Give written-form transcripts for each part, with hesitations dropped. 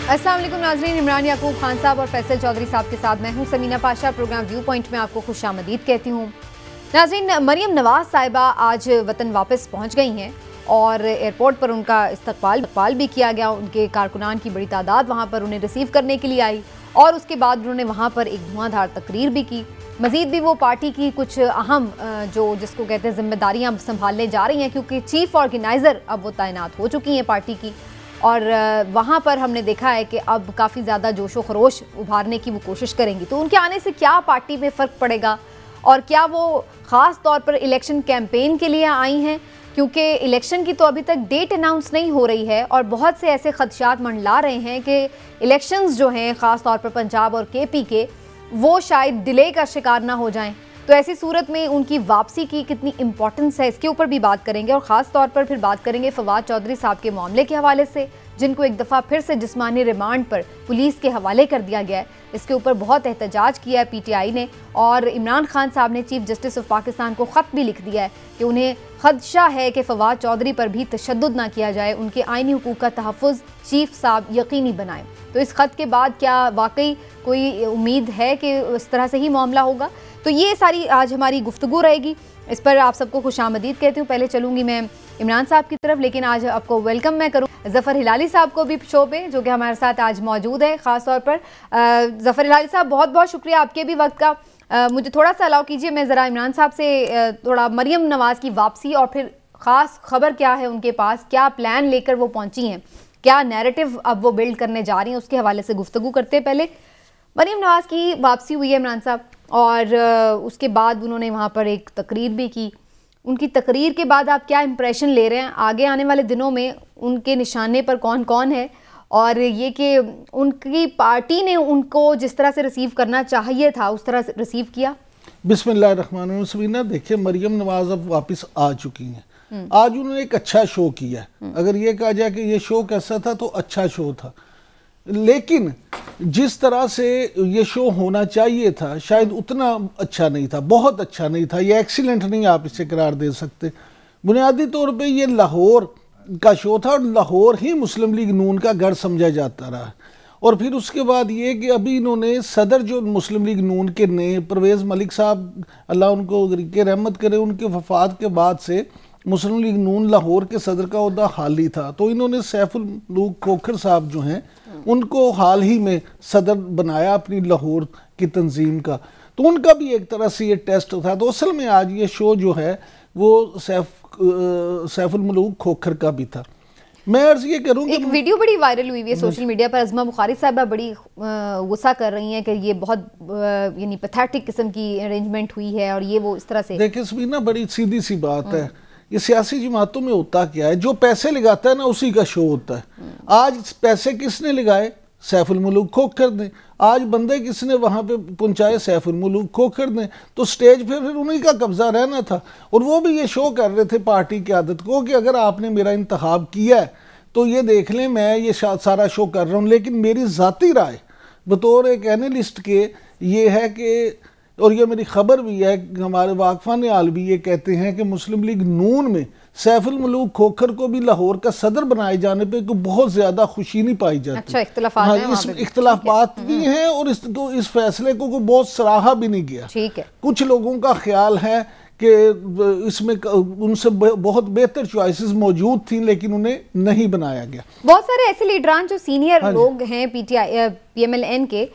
अस्सलाम वालेकुम नाज़रीन, इमरान याकूब खान साहब और फैसल चौधरी साहब के साथ मैं हूं Sameena Pasha. Program view point में आपको खुशामदीद कहती हूं। नाज़रीन, मरियम नवाज साहिबा आज वतन वापस पहुंच गई हैं और एयरपोर्ट पर उनका इस्तकबाल भी किया गया। उनके कारकुनान की बड़ी तादाद वहां पर उन्हें रिसीव करने के लिए आई और उसके बाद उन्होंने वहां पर एक धुआंधार तकरीर भी की। मजीद भी वो पार्टी की कुछ अहम जिसको कहते हैं जिम्मेदारियाँ संभालने जा रही हैं, क्योंकि चीफ ऑर्गेनाइज़र अब वो तैनात हो चुकी हैं पार्टी की। और वहाँ पर हमने देखा है कि अब काफ़ी ज़्यादा जोशो खरोश उभारने की वो कोशिश करेंगी। तो उनके आने से क्या पार्टी में फ़र्क पड़ेगा और क्या वो ख़ास तौर पर इलेक्शन कैंपेन के लिए आई हैं, क्योंकि इलेक्शन की तो अभी तक डेट अनाउंस नहीं हो रही है और बहुत से ऐसे खदशात मंडला रहे हैं कि इलेक्शंस जो हैं ख़ास तौर पर पंजाब और केपी के, वो शायद डिले का शिकार ना हो जाएं। तो ऐसी सूरत में उनकी वापसी की कितनी इंपॉर्टेंस है, इसके ऊपर भी बात करेंगे और ख़ास तौर पर फिर बात करेंगे फवाद चौधरी साहब के मामले के हवाले से, जिनको एक दफ़ा फिर से जिस्मानी रिमांड पर पुलिस के हवाले कर दिया गया है। इसके ऊपर बहुत एहतजाज किया है पीटीआई ने और इमरान खान साहब ने चीफ जस्टिस ऑफ पाकिस्तान को ख़त भी लिख दिया है कि उन्हें खदशा है कि फवाद चौधरी पर भी तशद्दुद ना किया जाए, उनके आइनी हुकूक का तहफ़्फ़ुज़ चीफ साहब यकीनी बनाएं। तो इस खत के बाद क्या वाकई कोई उम्मीद है कि इस तरह से ही मामला होगा? तो ये सारी आज हमारी गुफ्तगू रहेगी, इस पर आप सबको खुशामदीद कहती हूँ। पहले चलूँगी मैं इमरान साहब की तरफ, लेकिन आज आपको वेलकम मैं करूँ ज़फ़र हिलाली साहब को भी शो पे, जो कि हमारे साथ आज मौजूद है। ख़ास तौर पर ज़फ़र हिलाली साहब, बहुत बहुत शुक्रिया आपके भी वक्त का। मुझे थोड़ा सा अलाउ कीजिए, मैं ज़रा इमरान साहब से थोड़ा मरियम नवाज़ की वापसी और फिर ख़ास खबर क्या है उनके पास, क्या प्लान लेकर वो पहुँची हैं, क्या नैरेटिव अब वो बिल्ड करने जा रही हैं, उसके हवाले से गुफ्तगू करते हैं। पहले मरियम नवाज़ की वापसी हुई है इमरान साहब, और उसके बाद उन्होंने वहाँ पर एक तकरीर भी की। उनकी तकरीर के बाद आप क्या इंप्रेशन ले रहे हैं? आगे आने वाले दिनों में उनके निशाने पर कौन कौन है, और ये कि उनकी पार्टी ने उनको जिस तरह से रिसीव करना चाहिए था उस तरह से रिसीव किया? बिस्मिल्लाहिर्रहमानिर्रहीम। देखिए, मरियम नवाज अब वापस आ चुकी हैं। आज उन्होंने एक अच्छा शो किया है। अगर ये कहा जाए कि ये शो कैसा था, तो अच्छा शो था, लेकिन जिस तरह से ये शो होना चाहिए था शायद उतना अच्छा नहीं था, बहुत अच्छा नहीं था। ये एक्सीलेंट नहीं आप इसे करार दे सकते। बुनियादी तौर पे ये लाहौर का शो था और लाहौर ही मुस्लिम लीग नून का गढ़ समझा जाता रहा। और फिर उसके बाद ये कि अभी इन्होंने सदर जो मुस्लिम लीग नून के नए परवेज़ मलिक साहब, अल्लाह उनको के रहमत करे, उनके वफात के बाद से मुस्लिम लीग नून लाहौर के सदर का ओहदा खाली था, तो इन्होंने सैफुल मुल्क खोखर साहब जो हैं उनको हाल ही में सदर बनाया अपनी लाहौर की तंजीम का। तो उनका भी एक तरह से ये टेस्ट था। तो असल में आज ये शो जो है वो सैफुल मुल्क खोखर का भी था। मैं अर्ज ये करूँ, एक वीडियो बड़ी वायरल हुई है सोशल मीडिया पर, अज़मा बुखारी साहबा बड़ी गुस्सा कर रही हैं कि ये बहुत यानी पैथेटिक किस्म की अरेंजमेंट हुई है और ये वो इस तरह से। देखिए समीना, बड़ी सीधी सी बात है, ये सियासी जमातों में होता क्या है, जो पैसे लगाता है ना उसी का शो होता है। आज पैसे किसने लगाए? सैफुल मुल्क खोखर ने। आज बंदे किसने वहाँ पे पहुँचाए? सैफुल मुल्क खोखर ने। तो स्टेज पे फिर उन्हीं का कब्जा रहना था, और वो भी ये शो कर रहे थे पार्टी की आदत को कि अगर आपने मेरा इंतखाब किया है तो ये देख लें मैं ये सारा शो कर रहा हूँ। लेकिन मेरी ज़ाती राय बतौर एक एनालिस्ट के ये है कि, और ये मेरी खबर भी है, हमारे वाकफान आल भी ये कहते हैं कि मुस्लिम लीग नून में सैफुल मुल्क खोखर को भी लाहौर का सदर बनाए जाने पे बहुत ज़्यादा खुशी नहीं पाई जाती। अच्छा, इख्तलाफात भी हैं और इस फैसले को बहुत सराहा भी नहीं गया। ठीक है, कुछ लोगों का ख्याल है कि इसमें उनसे बहुत बेहतर चॉइसेस मौजूद थी, लेकिन उन्हें नहीं बनाया गया। बहुत सारे ऐसे लीडरान जो सीनियर लोग हैं पीटीआई पीएमएलएन के,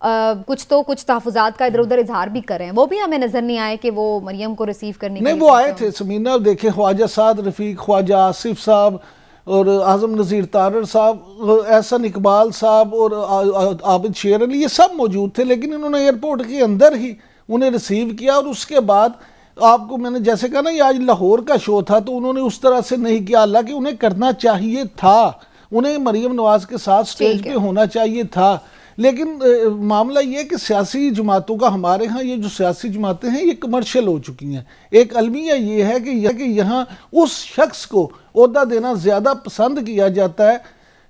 कुछ तहफ़्फ़ुज़ात का इधर उधर इजहार भी कर रहे हैं, वो भी हमें नजर नहीं आए कि वो मरियम को रिसीव करने नहीं, वो आए थे समीना। देखिए, ख्वाजा साद रफ़ीक, ख्वाजा आसिफ साहब और आज़म नज़ीर तारर साहब, एहसन इकबाल साहब और आबिद शेर अली, ये सब मौजूद थे, लेकिन इन्होंने एयरपोर्ट के अंदर ही उन्हें रिसीव किया। और उसके बाद आपको मैंने जैसे कहा ना, ये आज लाहौर का शो था, तो उन्होंने उस तरह से नहीं किया। हालांकि उन्हें करना चाहिए था, उन्हें मरियम नवाज के साथ स्टेज पे होना चाहिए था। लेकिन मामला ये कि सियासी जमातों का, हमारे यहाँ ये जो सियासी जमातें हैं ये कमर्शियल हो चुकी हैं। एक अलमिया ये है कि यहाँ उस शख्स को ओहदा देना ज़्यादा पसंद किया जाता है,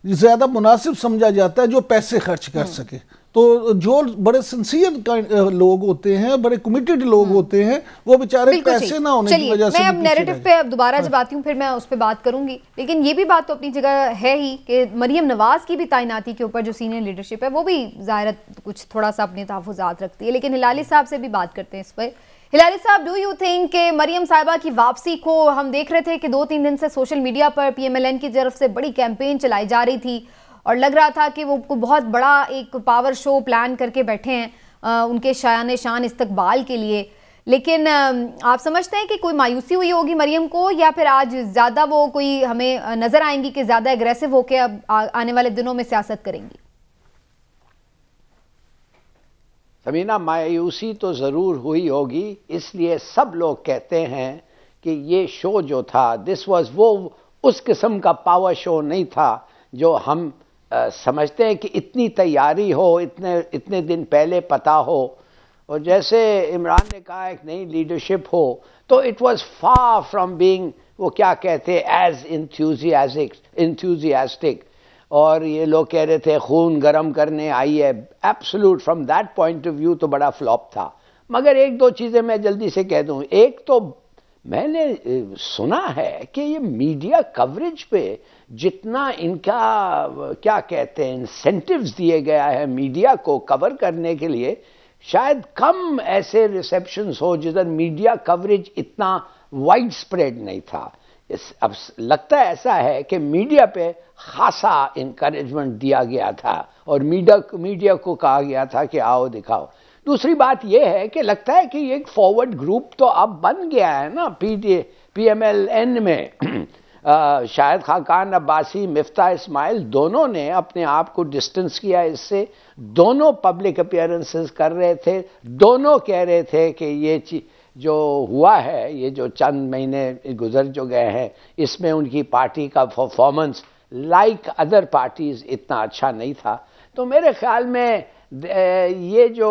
ज़्यादा मुनासिब समझा जाता है जो पैसे खर्च कर सके। तो जो बड़े सिंसियर लोग होते हैं, बड़े कमिटेड लोग होते हैं, वो बेचारे पैसे ना होने की वजह से मैं अब नैरेटिव पे दोबारा जब आती हूँ फिर मैं उस पर बात करूंगी, लेकिन ये भी बात तो अपनी जगह है ही कि मरियम नवाज की भी तैनाती के ऊपर जो सीनियर लीडरशिप है वो भी ज़ाहिर कुछ थोड़ा सा अपने तहफ़्फ़ुज़ात रखती है। लेकिन हिलाली साहब से भी बात करते हैं इस पर। हिलाली साहब, डू यू थिंक कि मरियम साहिबा की वापसी को, हम देख रहे थे कि 2-3 दिन से सोशल मीडिया पर PMLN की तरफ से बड़ी कैंपेन चलाई जा रही थी और लग रहा था कि वो बहुत बड़ा एक पावर शो प्लान करके बैठे हैं उनके शान शान इस्तकबाल के लिए, लेकिन आप समझते हैं कि कोई मायूसी हुई होगी मरियम को, या फिर आज ज़्यादा वो कोई हमें नज़र आएंगी कि ज़्यादा एग्रेसिव होकर अब आने वाले दिनों में सियासत करेंगी? समीना, मायूसी तो ज़रूर हुई होगी, इसलिए सब लोग कहते हैं कि ये शो जो था, दिस वाज वो उस किस्म का पावर शो नहीं था जो हम समझते हैं कि इतनी तैयारी हो, इतने दिन पहले पता हो, और जैसे इमरान ने कहा एक नई लीडरशिप हो, तो it was far from being, वो क्या कहते हैं, एज इंथ्यूजियास्टिक, और ये लोग कह रहे थे खून गर्म करने आई है। Absolute, from that point of view तो बड़ा फ्लॉप था। मगर एक दो चीज़ें मैं जल्दी से कह दूं। एक तो मैंने सुना है कि ये मीडिया कवरेज पे जितना इनका क्या कहते हैं इंसेंटिव्स दिए गया है मीडिया को कवर करने के लिए, शायद कम ऐसे रिसेप्शंस हो जिधर मीडिया कवरेज इतना वाइड स्प्रेड नहीं था। अब लगता है ऐसा है कि मीडिया पे खासा इनकरेजमेंट दिया गया था और मीडिया को कहा गया था कि आओ दिखाओ। दूसरी बात यह है कि लगता है कि ये एक फॉरवर्ड ग्रुप तो अब बन गया है ना PMLN में। शाहिद खाकान अब्बासी, मिफ्ता इस्माइल, दोनों ने अपने आप को डिस्टेंस किया इससे, दोनों पब्लिक अपीयरेंसेस कर रहे थे, दोनों कह रहे थे कि ये जो हुआ है, ये जो चंद महीने गुजर जो गए हैं, इसमें उनकी पार्टी का परफॉर्मेंस लाइक अदर पार्टीज इतना अच्छा नहीं था। तो मेरे ख्याल में ये जो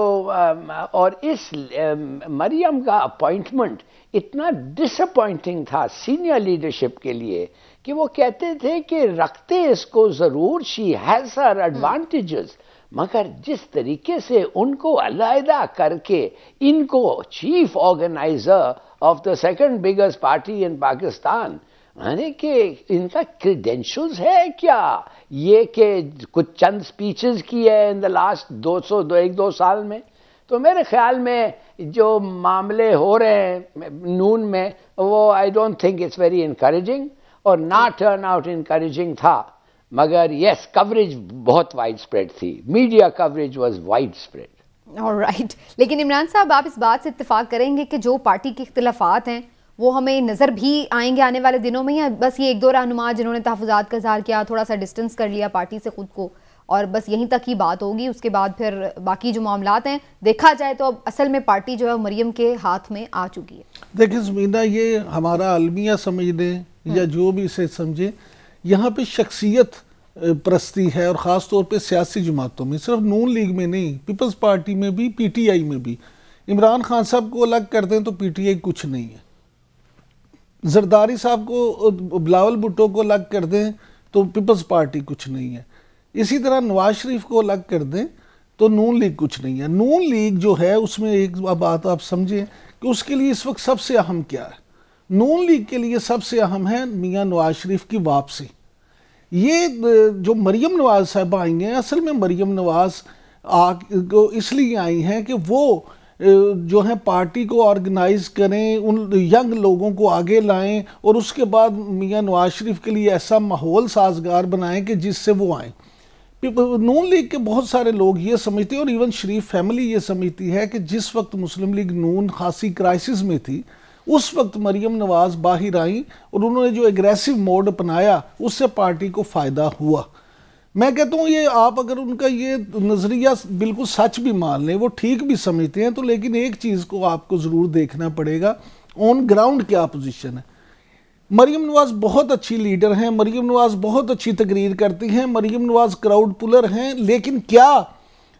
और इस मरियम का अपॉइंटमेंट इतना डिसअपॉइंटिंग था सीनियर लीडरशिप के लिए कि वो कहते थे कि रखते इसको जरूर, शी हैज हर एडवांटेजेस, मगर जिस तरीके से उनको अलहदा करके इनको chief organiser of the second biggest party इन पाकिस्तान, यानी कि इनका क्रेडेंशियल्स है क्या ये कि कुछ चंद स्पीचेस की है इन द लास्ट 1-2 साल में। तो मेरे ख्याल में जो मामले हो रहे हैं नून में, वो I don't think it's very encouraging, और ना टर्न आउट इनकरेजिंग था, मगर यस कवरेज बहुत वाइड स्प्रेड थी, media coverage was wide spread. Alright, लेकिन इमरान साहब, आप इस बात से इत्तेफाक करेंगे कि जो पार्टी के इख्तिलाफात हैं वो हमें नज़र भी आएंगे आने वाले दिनों में, या बस ये 1-2 रहनुमा जिन्होंने तहफ़्फ़ुज़ात का इज़हार किया, थोड़ा सा डिस्टेंस कर लिया पार्टी से ख़ुद को, और बस यहीं तक ही बात होगी, उसके बाद फिर बाकी जो मामलात हैं देखा जाए तो अब असल में पार्टी जो है मरियम के हाथ में आ चुकी है। देखिए ज़मीना, ये हमारा अलमिया समझ लें या जो भी इसे समझे, यहाँ पे शख्सियत प्रस्ती है, और ख़ास तौर पे सियासी जमातों में, सिर्फ नून लीग में नहीं, पीपल्स पार्टी में भी, PTI में भी। इमरान खान साहब को अलग कर दें तो PTI कुछ नहीं है, जरदारी साहब को, बिलावल भुट्टो को अलग कर दें तो पीपल्स पार्टी कुछ नहीं है, इसी तरह नवाज शरीफ को अलग कर दें तो नून लीग कुछ नहीं है। नून लीग जो है उसमें एक बात आप समझें कि उसके लिए इस वक्त सबसे अहम क्या है। नून लीग के लिए सबसे अहम है मियां नवाज शरीफ की वापसी। ये जो मरियम नवाज साहब आई हैं, असल में मरियम नवाज इसलिए आई हैं कि वो जो है पार्टी को ऑर्गेनाइज करें, उन यंग लोगों को आगे लाएं, और उसके बाद मियां नवाज शरीफ के लिए ऐसा माहौल साजगार बनाएं कि जिससे वो आएँ। नून लीग के बहुत सारे लोग ये समझते हैं, और इवन शरीफ फैमिली ये समझती है कि जिस वक्त मुस्लिम लीग नून खासी क्राइसिस में थी, उस वक्त मरियम नवाज बाहर आई और उन्होंने जो एग्रेसिव मोड अपनाया उससे पार्टी को फ़ायदा हुआ। मैं कहता हूँ ये आप अगर उनका ये नज़रिया बिल्कुल सच भी मान लें, वो ठीक भी समझते हैं, तो लेकिन एक चीज़ को आपको ज़रूर देखना पड़ेगा, ऑन ग्राउंड क्या पोजीशन है। मरियम नवाज बहुत अच्छी लीडर हैं, मरियम नवाज बहुत अच्छी तकरीर करती हैं, मरियम नवाज क्राउड पुलर हैं, लेकिन क्या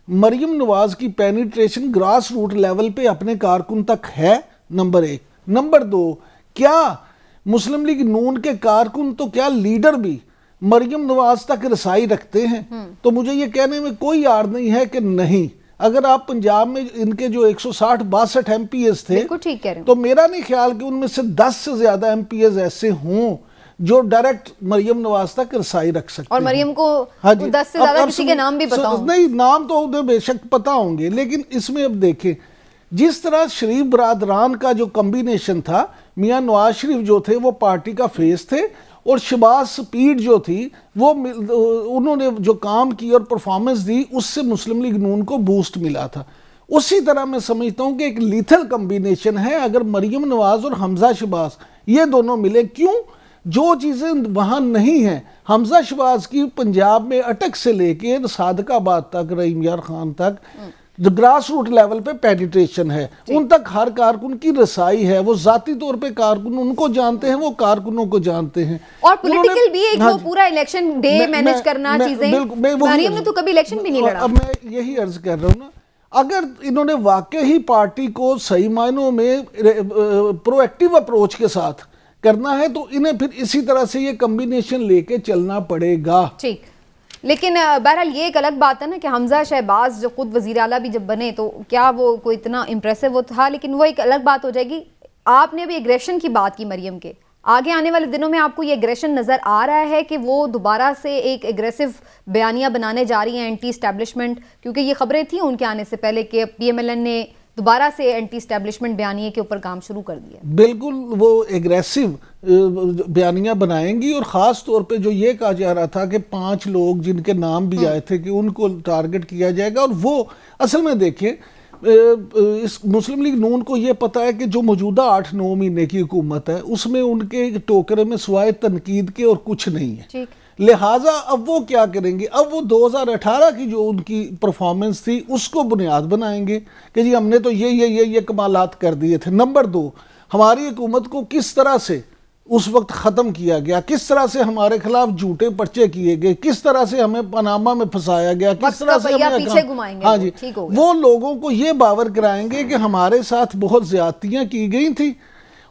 मरियम नवाज की पेनिट्रेशन ग्रास रूट लेवल पे अपने कारकुन तक है? नंबर 1। नंबर 2, क्या मुस्लिम लीग नून के कारकुन, तो क्या लीडर भी मरियम नवाज तक रसाई रखते हैं, तो मुझे ये कहने में कोई यार नहीं है कि नहीं। अगर आप पंजाब में इनके जो 160-62 MPs थे, ठीक कह रहे हो, तो मेरा नहीं ख्याल कि उनमें से 10 से ज्यादा MPs ऐसे हों जो डायरेक्ट मरियम नवाज तक रसाई रख सकते और मरियम को हाँ जी, 10 से ज्यादा किसी के नाम भी पता हो? नहीं, नाम तो उन्हें बेशक पता होंगे, लेकिन इसमें अब देखें जिस तरह शरीफ बरादरान का जो कॉम्बिनेशन था, मियां नवाज शरीफ जो थे वो पार्टी का फेस थे, और शहबाज स्पीड जो थी वो उन्होंने जो काम की और परफॉर्मेंस दी उससे मुस्लिम लीग नून को बूस्ट मिला था। उसी तरह मैं समझता हूं कि एक लीथल कॉम्बिनेशन है अगर मरियम नवाज और हमजा शहबाज ये दोनों मिले। क्यों? जो चीज़ें वहाँ नहीं हैं, हमजा शहबाज की पंजाब में अटक से लेके सादकाबाद तक, रहीम यार खान तक जो ग्रास रूट लेवल पे पेनिट्रेशन है, उन तक हर कारकुन की रसाई है, वो जाती तौर पे कारकुन उनको जानते हैं, वो कारकुनों को जानते हैं। और पॉलिटिकल भी एक वो पूरा इलेक्शन डे मैनेज करना चीजें, मरियम ने तो कभी इलेक्शन भी नहीं लड़ा। अब मैं यही अर्ज कर रहा हूँ ना, अगर इन्होंने वाकई ही पार्टी को सही मायनों में प्रोएक्टिव अप्रोच के साथ करना है तो इन्हें फिर इसी तरह से ये कॉम्बिनेशन लेके चलना पड़ेगा। ठीक, लेकिन बहरहाल ये एक अलग बात है ना कि हमजा शहबाज जो खुद वजीर आला भी जब बने तो क्या वो कोई इतना इम्प्रेसिव वो था, लेकिन वो एक अलग बात हो जाएगी। आपने अभी एग्रेशन की बात की मरियम के, आगे आने वाले दिनों में आपको ये एग्रेशन नजर आ रहा है कि वो दोबारा से एक एग्रेसिव बयानियां बनाने जा रही हैं एंटी एस्टैब्लिशमेंट? क्योंकि ये खबरें थी उनके आने से पहले कि PMLN ने दोबारा से एंटी एस्टैब्लिशमेंट बयानिए के ऊपर काम शुरू कर दिया। बिल्कुल, वो एग्रेसिव बयानियां बनाएंगी, और ख़ास तौर पे जो ये कहा जा रहा था कि 5 लोग जिनके नाम भी आए थे कि उनको टारगेट किया जाएगा। और वो असल में देखिए, इस मुस्लिम लीग नून को ये पता है कि जो मौजूदा 8-9 महीने की हुकूमत है उसमें उनके टोकरे में सिवाय तनकीद के और कुछ नहीं है। लिहाजा अब वो क्या करेंगे, अब वो 2018 की जो उनकी परफॉर्मेंस थी उसको बुनियाद बनाएंगे कि जी हमने तो ये कमालात कर दिए थे। नंबर 2, हमारी हुकूमत को किस तरह से उस वक्त ख़त्म किया गया, किस तरह से हमारे खिलाफ झूठे पर्चे किए गए, किस तरह से हमें पनामा में फंसाया गया, किस तरह से हमें पीछे घुमाएंगे। हाँ जी, वो लोगों को ये बावर कराएंगे कि हमारे साथ बहुत ज्यादतियाँ की गई थी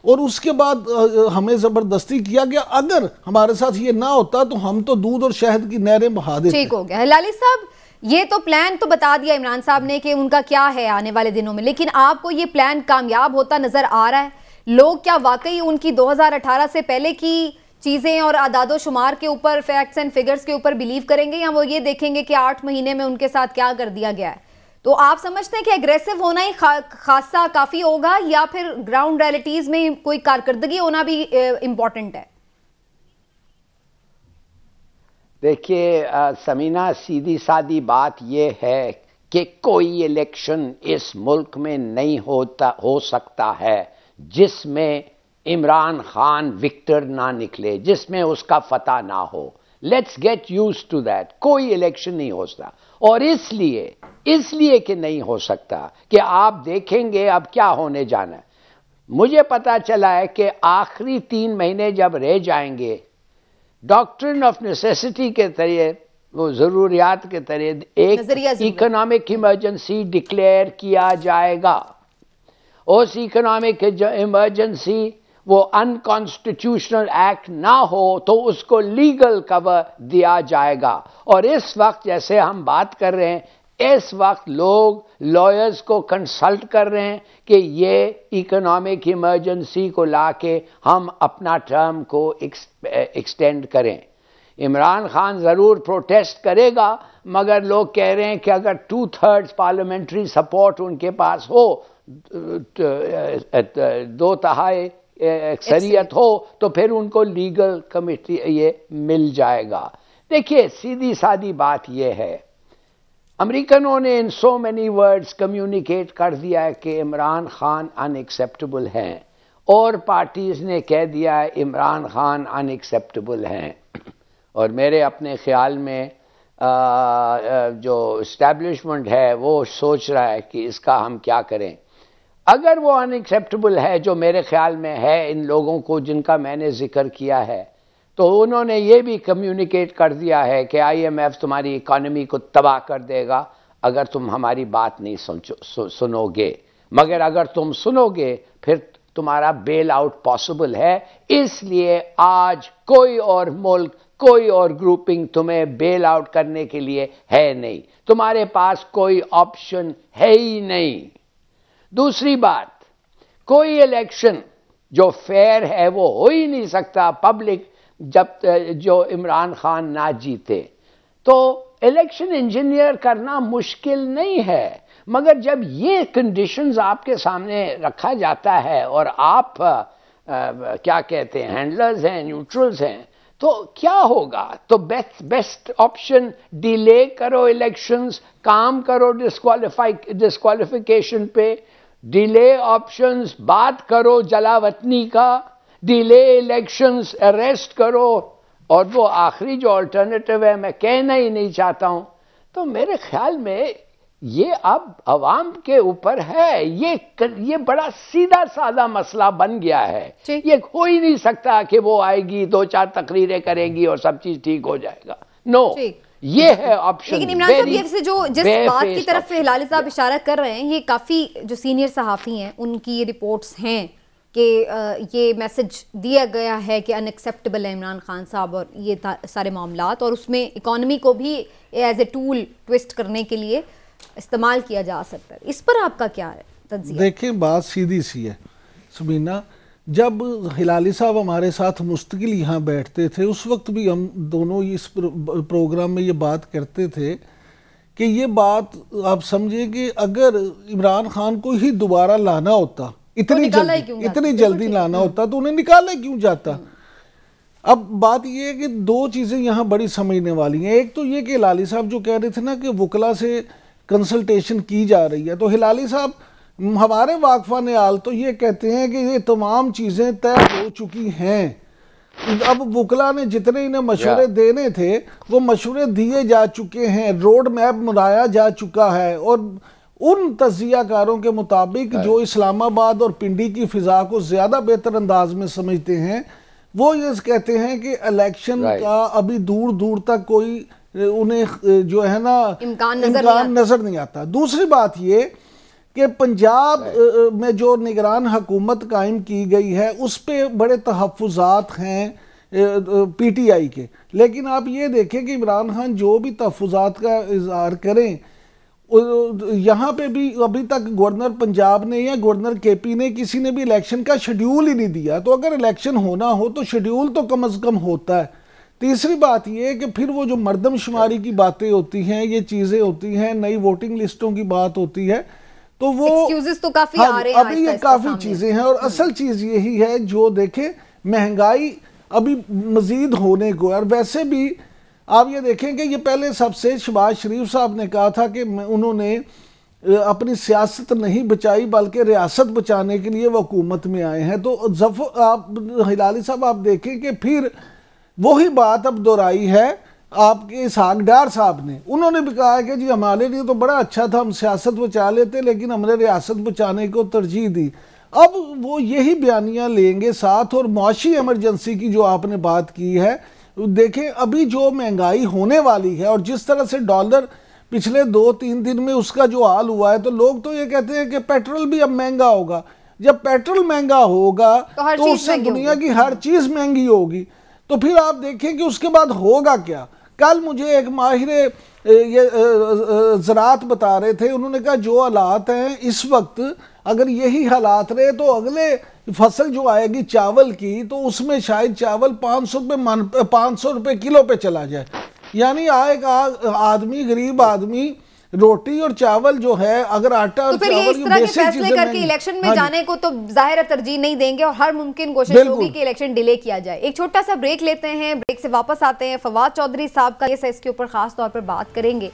और उसके बाद हमें ज़बरदस्ती किया गया। अगर हमारे साथ ये ना होता तो हम तो दूध और शहद की नहरें बहा देते। ठीक हो गया लाली साहब, ये तो प्लान तो बता दिया इमरान साहब ने कि उनका क्या है आने वाले दिनों में, लेकिन आपको ये प्लान कामयाब होता नजर आ रहा है? लोग क्या वाकई उनकी 2018 से पहले की चीजें और आदादो शुमार के ऊपर, फैक्ट्स एंड फिगर्स के ऊपर बिलीव करेंगे, या वो ये देखेंगे कि 8 महीने में उनके साथ क्या कर दिया गया है? तो आप समझते हैं कि एग्रेसिव होना ही खासा काफी होगा, या फिर ग्राउंड रियलिटीज में कोई कारकर्दगी होना भी इंपॉर्टेंट है? देखिए समीना, सीधी सादी बात यह है कि कोई इलेक्शन इस मुल्क में नहीं हो सकता है जिसमें इमरान खान विक्टर ना निकले, जिसमें उसका फतह ना हो। Let's get used to that. कोई इलेक्शन नहीं हो सकता, और इसलिए कि नहीं हो सकता कि आप देखेंगे अब क्या होने जाना है। मुझे पता चला है कि आखिरी 3 महीने जब रह जाएंगे, डॉक्ट्रिन ऑफ नेसेसिटी के तहत, वो जरूरियात के तहत एक इकोनॉमिक इमरजेंसी डिक्लेयर किया जाएगा। उस इकोनॉमिक इमरजेंसी वो अनकॉन्स्टिट्यूशनल एक्ट ना हो तो उसको लीगल कवर दिया जाएगा। और इस वक्त जैसे हम बात कर रहे हैं, इस वक्त लोग लॉयर्स को कंसल्ट कर रहे हैं कि ये इकोनॉमिक इमरजेंसी को लाके हम अपना टर्म को एक्सटेंड करें। इमरान खान ज़रूर प्रोटेस्ट करेगा, मगर लोग कह रहे हैं कि अगर 2/3 पार्लियामेंट्री सपोर्ट उनके पास हो, 2/3 अक्सरियत हो, तो फिर उनको लीगल कमिटी ये मिल जाएगा। देखिए सीधी सादी बात ये है, अमेरिकनों ने इन सो मेनी वर्ड्स कम्युनिकेट कर दिया है कि इमरान खान अनएक्सेप्टेबल हैं, और पार्टीज ने कह दिया है इमरान खान अनएक्सेप्टेबल हैं। और मेरे अपने ख्याल में जो इस्टेब्लिशमेंट है वो सोच रहा है कि इसका हम क्या करें। अगर वो अनएक्सेप्टेबल है, जो मेरे ख्याल में है इन लोगों को जिनका मैंने जिक्र किया है, तो उन्होंने ये भी कम्युनिकेट कर दिया है कि IMF तुम्हारी इकॉनमी को तबाह कर देगा अगर तुम हमारी बात नहीं सुनोगे, मगर अगर तुम सुनोगे फिर तुम्हारा बेल आउट पॉसिबल है। इसलिए आज कोई और मुल्क कोई और ग्रुपिंग तुम्हें बेल आउट करने के लिए है नहीं, तुम्हारे पास कोई ऑप्शन है ही नहीं। दूसरी बात, कोई इलेक्शन जो फेयर है वो हो ही नहीं सकता पब्लिक जब जो इमरान खान ना जीते। तो इलेक्शन इंजीनियर करना मुश्किल नहीं है, मगर जब ये कंडीशंस आपके सामने रखा जाता है और आप क्या कहते हैं, हैंडलर्स हैं, न्यूट्रल्स हैं, तो क्या होगा? तो बेस्ट ऑप्शन डिले करो इलेक्शंस, काम करो डिस्क्वालिफिकेशन पे, डिले ऑप्शंस, बात करो जलावतनी का, डिले इलेक्शंस, अरेस्ट करो, और वो आखिरी जो अल्टरनेटिव है मैं कहना ही नहीं चाहता हूं। तो मेरे ख्याल में ये अब अवाम के ऊपर है, ये बड़ा सीधा साधा मसला बन गया है। ये हो ही नहीं सकता कि वो आएगी, 2-4 तकरीरें करेगी और सब चीज ठीक हो जाएगा। नो, ये है ऑप्शन। लेकिन इमरान साहब ये से जो जिस बात की तरफ हिलाली साहब इशारा कर रहे हैं, ये काफी जो सीनियर सहाफी हैं उनकी ये रिपोर्ट्स हैं कि ये मैसेज दिया गया है कि अनएक्सेप्टेबल है इमरान खान साहब और ये सारे मामलात, और उसमें इकोनॉमी को भी एज ए टूल ट्विस्ट करने के लिए इस्तेमाल किया जा सकता है। इस पर आपका क्या है तज्जिया? देखिए, बात सीधी सी है सबीना, जब हिलाली साहब हमारे साथ मुस्तकिल यहाँ बैठते थे उस वक्त भी हम दोनों इस प्रोग्राम में ये बात करते थे कि ये बात आप समझिए कि अगर इमरान खान को ही दोबारा लाना होता, इतनी जल्दी लाना होता, तो उन्हें निकाला क्यों जाता? अब बात यह है कि दो चीज़ें यहाँ बड़ी समझने वाली हैं। एक तो ये कि हिलाली साहब जो कह रहे थे ना कि वकला से कंसल्टेशन की जा रही है, तो हिलाली साहब हमारे वाकफा नियाल तो ये कहते हैं कि ये तमाम चीज़ें तय हो चुकी हैं। अब वकला ने जितने इन्हें मशवरे देने थे वो मशवरे दिए जा चुके हैं, रोड मैप बनाया जा चुका है, और उन तज्जियाकारों के मुताबिक जो इस्लामाबाद और पिंडी की फ़िज़ा को ज़्यादा बेहतर अंदाज में समझते हैं, वो ये कहते हैं कि इलेक्शन का अभी दूर दूर तक कोई उन्हें जो है ना इम्कान नज़र नहीं आता। दूसरी बात ये कि पंजाब में जो निगरान हुकूमत कायम की गई है उस पर बड़े तहफ़्फ़ुज़ात हैं PTI के, लेकिन आप ये देखें कि इमरान खान जो भी तहफ़्फ़ुज़ात का इज़हार करें, यहाँ पे भी अभी तक गवर्नर पंजाब ने या गवर्नर KP ने किसी ने भी इलेक्शन का शेड्यूल ही नहीं दिया। तो अगर इलेक्शन होना हो तो शेड्यूल तो कम अज़ कम होता है। तीसरी बात ये है कि फिर वो जो मर्दमशुमारी की बातें होती हैं, ये चीज़ें होती हैं, नई वोटिंग लिस्टों की बात होती है, तो वो एक्सक्यूजेस तो काफ़ी आ रहे हैं, अभी ये काफ़ी चीज़ें हैं। और असल चीज़ यही है जो देखें, महंगाई अभी मज़ीद होने को, और वैसे भी आप ये देखें कि ये पहले सबसे शहबाज शरीफ साहब ने कहा था कि उन्होंने अपनी सियासत नहीं बचाई बल्कि रियासत बचाने के लिए वो हुकूमत में आए हैं। तो आप हिलाली साहब आप देखें कि फिर वही बात अब दोहराई है आपके इसहाक डार साहब ने। उन्होंने भी कहा है कि जी हमारे लिए तो बड़ा अच्छा था, हम सियासत बचा लेते, लेकिन हमने रियासत बचाने को तरजीह दी। अब वो यही बयानियाँ लेंगे साथ। और मुआशी एमरजेंसी की जो आपने बात की है, देखें अभी जो महंगाई होने वाली है और जिस तरह से डॉलर पिछले 2-3 दिन में उसका जो हाल हुआ है, तो लोग तो ये कहते हैं कि पेट्रोल भी अब महंगा होगा। जब पेट्रोल महंगा होगा तो उससे दुनिया की हर चीज़ महंगी होगी। तो फिर आप देखें कि उसके बाद होगा क्या। कल मुझे एक माहिर ये ज़राअत बता रहे थे, उन्होंने कहा जो हालात हैं इस वक्त अगर यही हालात रहे तो अगले फसल जो आएगी चावल की, तो उसमें शायद चावल 500 रुपये किलो पे चला जाए। यानी आएगा आदमी, गरीब आदमी रोटी और चावल जो है, अगर आटा और चावल की बेसिक चीजें करके इलेक्शन में जाने को तो जाहिर तरजीह नहीं देंगे और हर मुमकिन कोशिश होगी कि इलेक्शन डिले किया जाए। एक छोटा सा ब्रेक लेते हैं, ब्रेक से वापस आते हैं। फवाद चौधरी साहब का केस है, इसके ऊपर खास तौर पर बात करेंगे।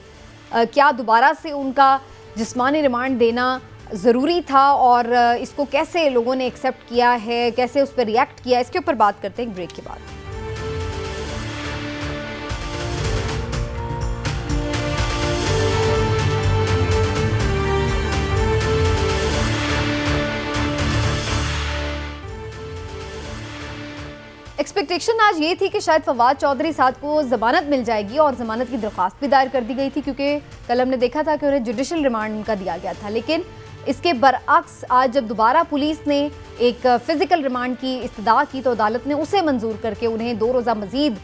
क्या दोबारा से उनका जिस्मानी रिमांड देना ज़रूरी था और इसको कैसे लोगों ने एक्सेप्ट किया है, कैसे उस पर रिएक्ट किया, इसके ऊपर बात करते हैं ब्रेक के बाद। एक्सपेक्टेशन आज ये थी कि शायद फवाद चौधरी साहब को ज़मानत मिल जाएगी और ज़मानत की दरख्वास्त भी दायर कर दी गई थी, क्योंकि कल हमने देखा था कि उन्हें जुडिशल रिमांड उनका दिया गया था। लेकिन इसके बरअक्स आज जब दोबारा पुलिस ने एक फ़िज़िकल रिमांड की इस्तदा की तो अदालत ने उसे मंजूर करके उन्हें 2 रोज़ा मज़ीद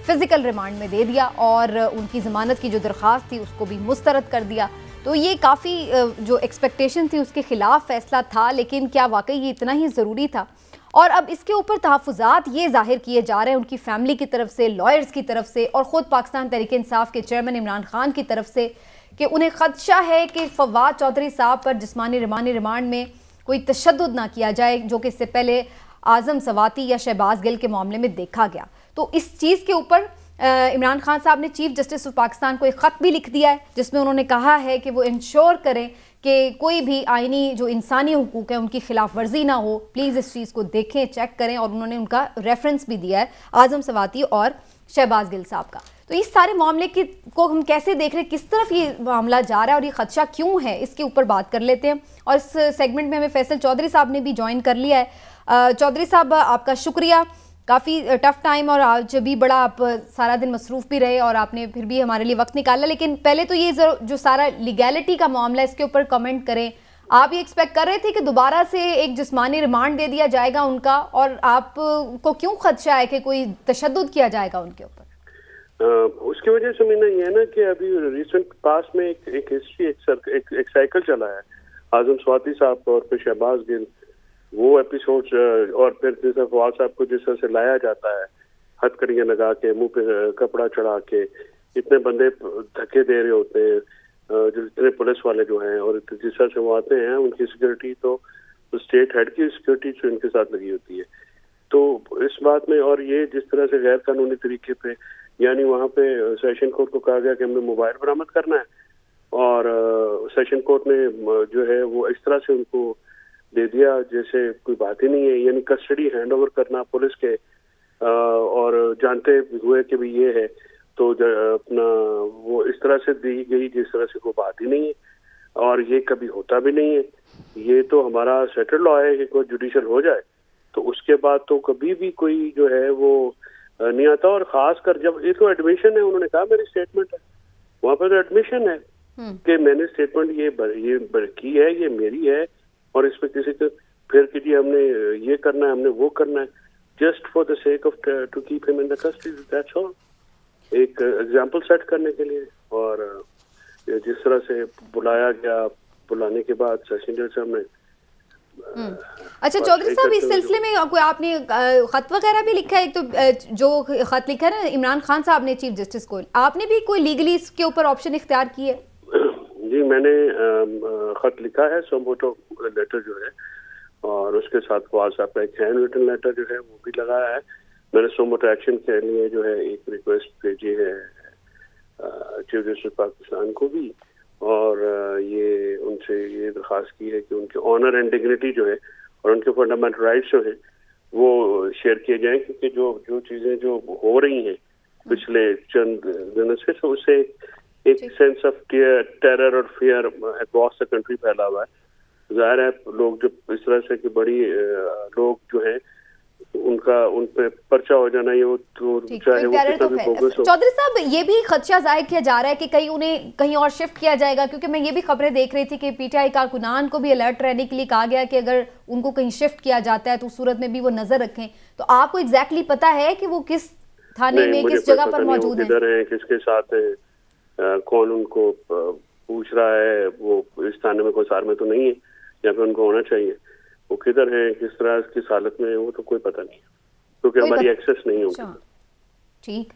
फिजिकल रिमांड में दे दिया और उनकी ज़मानत की जो दरख्वास्त थी उसको भी मुस्तरद कर दिया। तो ये काफ़ी जो एक्सपेक्टेशन थी उसके खिलाफ फैसला था, लेकिन क्या वाकई ये इतना ही ज़रूरी था? और अब इसके ऊपर तहफ़्फ़ुज़ात ये जाहिर किए जा रहे हैं उनकी फैमिली की तरफ से, लॉयर्स की तरफ से और ख़ुद पाकिस्तान तहरीक-ए-इंसाफ के चेयरमैन इमरान खान की तरफ से कि उन्हें ख़दशा है कि फवाद चौधरी साहब पर जिस्मानी रिमांड में कोई तशद्दुद ना किया जाए, जो कि इससे पहले आज़म सवाती या शहबाज गिल के मामले में देखा गया। तो इस चीज़ के ऊपर इमरान खान साहब ने चीफ जस्टिस ऑफ पाकिस्तान को एक ख़त भी लिख दिया है, जिसमें उन्होंने कहा है कि वो इंश्योर करें कि कोई भी आइनी जो इंसानी हुकूक है उनकी खिलाफ वर्जी ना हो। प्लीज़ इस चीज़ को देखें, चेक करें। और उन्होंने उनका रेफरेंस भी दिया है आज़म सवाती और शहबाज गिल साहब का। तो इस सारे मामले को हम कैसे देख रहे हैं, किस तरफ ये मामला जा रहा है और ये खदशा क्यों है, इसके ऊपर बात कर लेते हैं। और इस सेगमेंट में हमें फैसल चौधरी साहब ने भी ज्वाइन कर लिया है। चौधरी साहब, आपका शुक्रिया। काफ़ी टफ टाइम और आज भी बड़ा आप सारा दिन मसरूफ़ भी रहे और आपने फिर भी हमारे लिए वक्त निकाला। लेकिन पहले तो ये जो सारा लीगैलिटी का मामला है इसके ऊपर कमेंट करें। आप ये एक्सपेक्ट कर रहे थे कि दोबारा से एक जिस्मानी रिमांड दे दिया जाएगा उनका, और आपको क्यों खदशा है कि कोई तशद्दुद किया जाएगा उनके ऊपर? उसकी वजह से मैंने ये है ना कि अभी रिसेंट पास में एक हिस्ट्री, एक साइकिल चला है आजम स्वाति साहब और फिर शहबाज गिल, वो एपिसोड्स, और फिर जैसे फवाद साहब को जिस तरह से लाया जाता है हथकड़ियां लगा के, मुंह पे कपड़ा चढ़ा के, इतने बंदे धक्के दे रहे होते हैं, जो इतने पुलिस वाले जो हैं, और जिस तरह से वो आते हैं उनकी सिक्योरिटी तो स्टेट हेड की सिक्योरिटी जो इनके साथ लगी होती है। तो इस बात में, और ये जिस तरह से गैर कानूनी तरीके पे, यानी वहाँ पे सेशन कोर्ट को कहा गया कि हमें मोबाइल बरामद करना है, और सेशन कोर्ट ने जो है वो इस तरह से उनको दे दिया जैसे कोई बात ही नहीं है, यानी कस्टडी हैंड ओवर करना पुलिस के, और जानते हुए कि भी ये है, तो अपना वो इस तरह से दी गई जिस तरह से कोई बात ही नहीं है, और ये कभी होता भी नहीं है। ये तो हमारा सेटल लॉ है कि कोई जुडिशल हो जाए तो उसके बाद तो कभी भी कोई जो है वो नहीं आता। और खास कर जब ये तो एडमिशन है, उन्होंने कहा मेरी स्टेटमेंट है, वहां पर तो एडमिशन है कि मैंने स्टेटमेंट ये की है, ये मेरी है, और इस पे किसी को फिर कि जी हमने ये करना है, हमने वो करना है, just for the sake of to keep him in the custody, that's all, एक एग्जांपल सेट करने के लिए। और जिस तरह से बुलाया गया, बुलाने के बाद सेशन जज साहब ने अच्छा चौधरी साहब, इस सिलसिले में कोई आपने खत वगैरह भी लिखा है? एक तो जो खत लिखा है ना इमरान खान साहब ने चीफ जस्टिस को, आपने भी कोई लीगली इसके ऊपर ऑप्शन इख्तियार की है? जी, मैंने खत लिखा है, सोमोटो लेटर जो है, और उसके साथ फवाद साहब का एक हैंड रिटन लेटर जो है वो भी लगाया है। मैंने सोमोटो एक्शन के लिए जो है एक रिक्वेस्ट भेजी है चीफ जस्टिस पाकिस्तान को भी, और ये उनसे ये दरख्वास्त की है कि उनके ऑनर एंड डिग्निटी जो है और उनके फंडामेंटल राइट्स जो है वो शेयर किए जाएं, क्योंकि जो चीजें जो हो रही हैं पिछले चंद दिनों से, तो उससे एक सेंस ऑफ टेरर और फियर अक्रॉस द कंट्री फैला हुआ है। जाहिर है लोग जो इस तरह से कि बड़ी लोग जो है उनका उन पे पर्चा हो जाना, ये तो चाहे वो कितना भी बोगस हो। चौधरी साहब, ये भी खदशा जाहिर किया जा रहा है कि कहीं उन्हें कहीं और शिफ्ट किया जाएगा, क्योंकि मैं ये भी खबरें देख रही थी कि पीटीआई कारकुनान को भी अलर्ट रहने के लिए कहा गया कि अगर उनको कहीं शिफ्ट किया जाता है तो उस सूरत में भी वो नजर रखें। तो आपको एग्जैक्टली पता है कि वो किस थाने में, किस जगह पर मौजूद है, किसके साथ है, कौन उनको पूछ रहा है, वो इस थाने में कोई सार में तो नहीं है या फिर उनको होना चाहिए, वो किधर है, किस तरह की हालत में है, वो तो कोई पता नहीं, क्योंकि हमारी एक्सेस नहीं होगी। ठीक,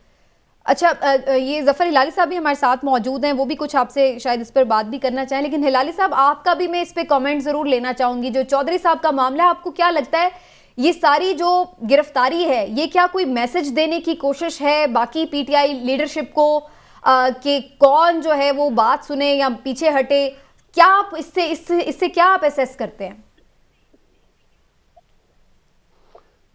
अच्छा, ये जफर हिलाली साहब भी हमारे साथ मौजूद हैं, वो भी कुछ आपसे शायद इस पर बात भी करना चाहें। लेकिन हिलाली साहब, आपका भी मैं इस पे कमेंट जरूर लेना चाहूंगी। जो चौधरी साहब का मामला है, आपको क्या लगता है ये सारी जो गिरफ्तारी है, ये क्या कोई मैसेज देने की कोशिश है बाकी पीटीआई लीडरशिप को कि कौन जो है वो बात सुने या पीछे हटे? क्या आप इससे क्या आप एसेस करते हैं?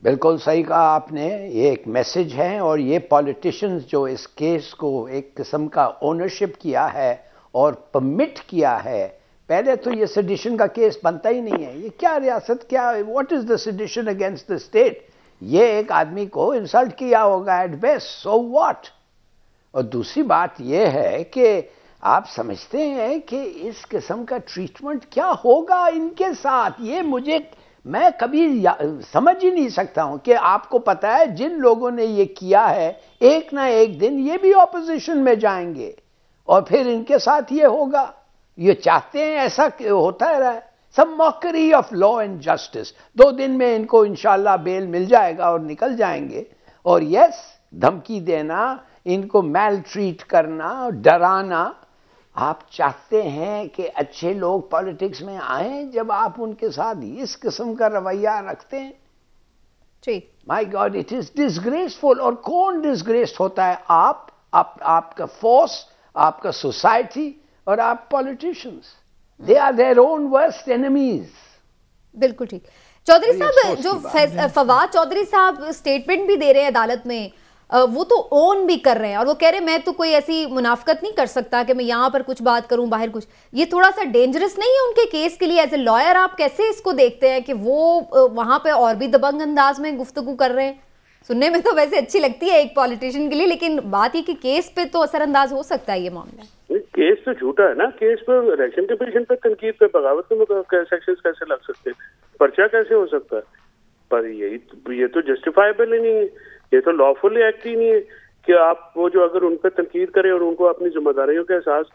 बिल्कुल सही कहा आपने, ये एक मैसेज है, और ये पॉलिटिशियंस जो इस केस को एक किस्म का ओनरशिप किया है और परमिट किया है। पहले तो ये सेडिशन का केस बनता ही नहीं है, ये क्या रियासत, क्या what is the sedition against the state? ये एक आदमी को इंसल्ट किया होगा एट बेस्ट, सो व्हाट। और दूसरी बात ये है कि आप समझते हैं कि इस किस्म का ट्रीटमेंट क्या होगा इनके साथ? ये मुझे मैं कभी समझ ही नहीं सकता हूं कि आपको पता है जिन लोगों ने ये किया है एक ना एक दिन ये भी ऑपोजिशन में जाएंगे और फिर इनके साथ ये होगा। ये चाहते हैं, ऐसा होता रहा है। सब mockery of law and justice. 2 दिन में इनको इंशाल्लाह बेल मिल जाएगा और निकल जाएंगे। और यस, धमकी देना, इनको मैल ट्रीट करना, डराना। आप चाहते हैं कि अच्छे लोग पॉलिटिक्स में आए जब आप उनके साथ इस किस्म का रवैया रखते हैं? My God, it is disgraceful. और कौन डिसग्रेस्ड होता है? आपका फोर्स, आपका सोसाइटी और आप politicians. They are their own worst enemies. बिल्कुल ठीक। चौधरी साहब, जो फवाद चौधरी साहब स्टेटमेंट भी दे रहे हैं अदालत में, वो तो ओन भी कर रहे हैं और वो कह रहे हैं मैं तो कोई ऐसी मुनाफकत नहीं कर सकता कि मैं यहाँ पर कुछ बात करूं, बाहर कुछ। ये थोड़ा सा डेंजरस नहीं है उनके केस के लिए? एज ए लॉयर आप कैसे इसको देखते हैं कि वो वहां पे और भी दबंग अंदाज में गुफ्तगू कर रहे हैं? सुनने में तो वैसे अच्छी लगती है एक पॉलिटिशियन के लिए, लेकिन बात ये कि केस पे तो असरअंदाज हो सकता है ये मामला। केस तो झूठा है ना। केस पर इलेक्शन कमीशन पे तनकीद पे बगावत के सेक्शंस कैसे लग सकते हैं? पर्चा कैसे हो सकता है? पर ये तो जस्टिफाइबल ही नहीं है, ये तो लॉफुल एक्ट ही नहीं है कि आप वो जो अगर उन पर तनकीद करें और उनको अपनी जिम्मेदारियों का एहसास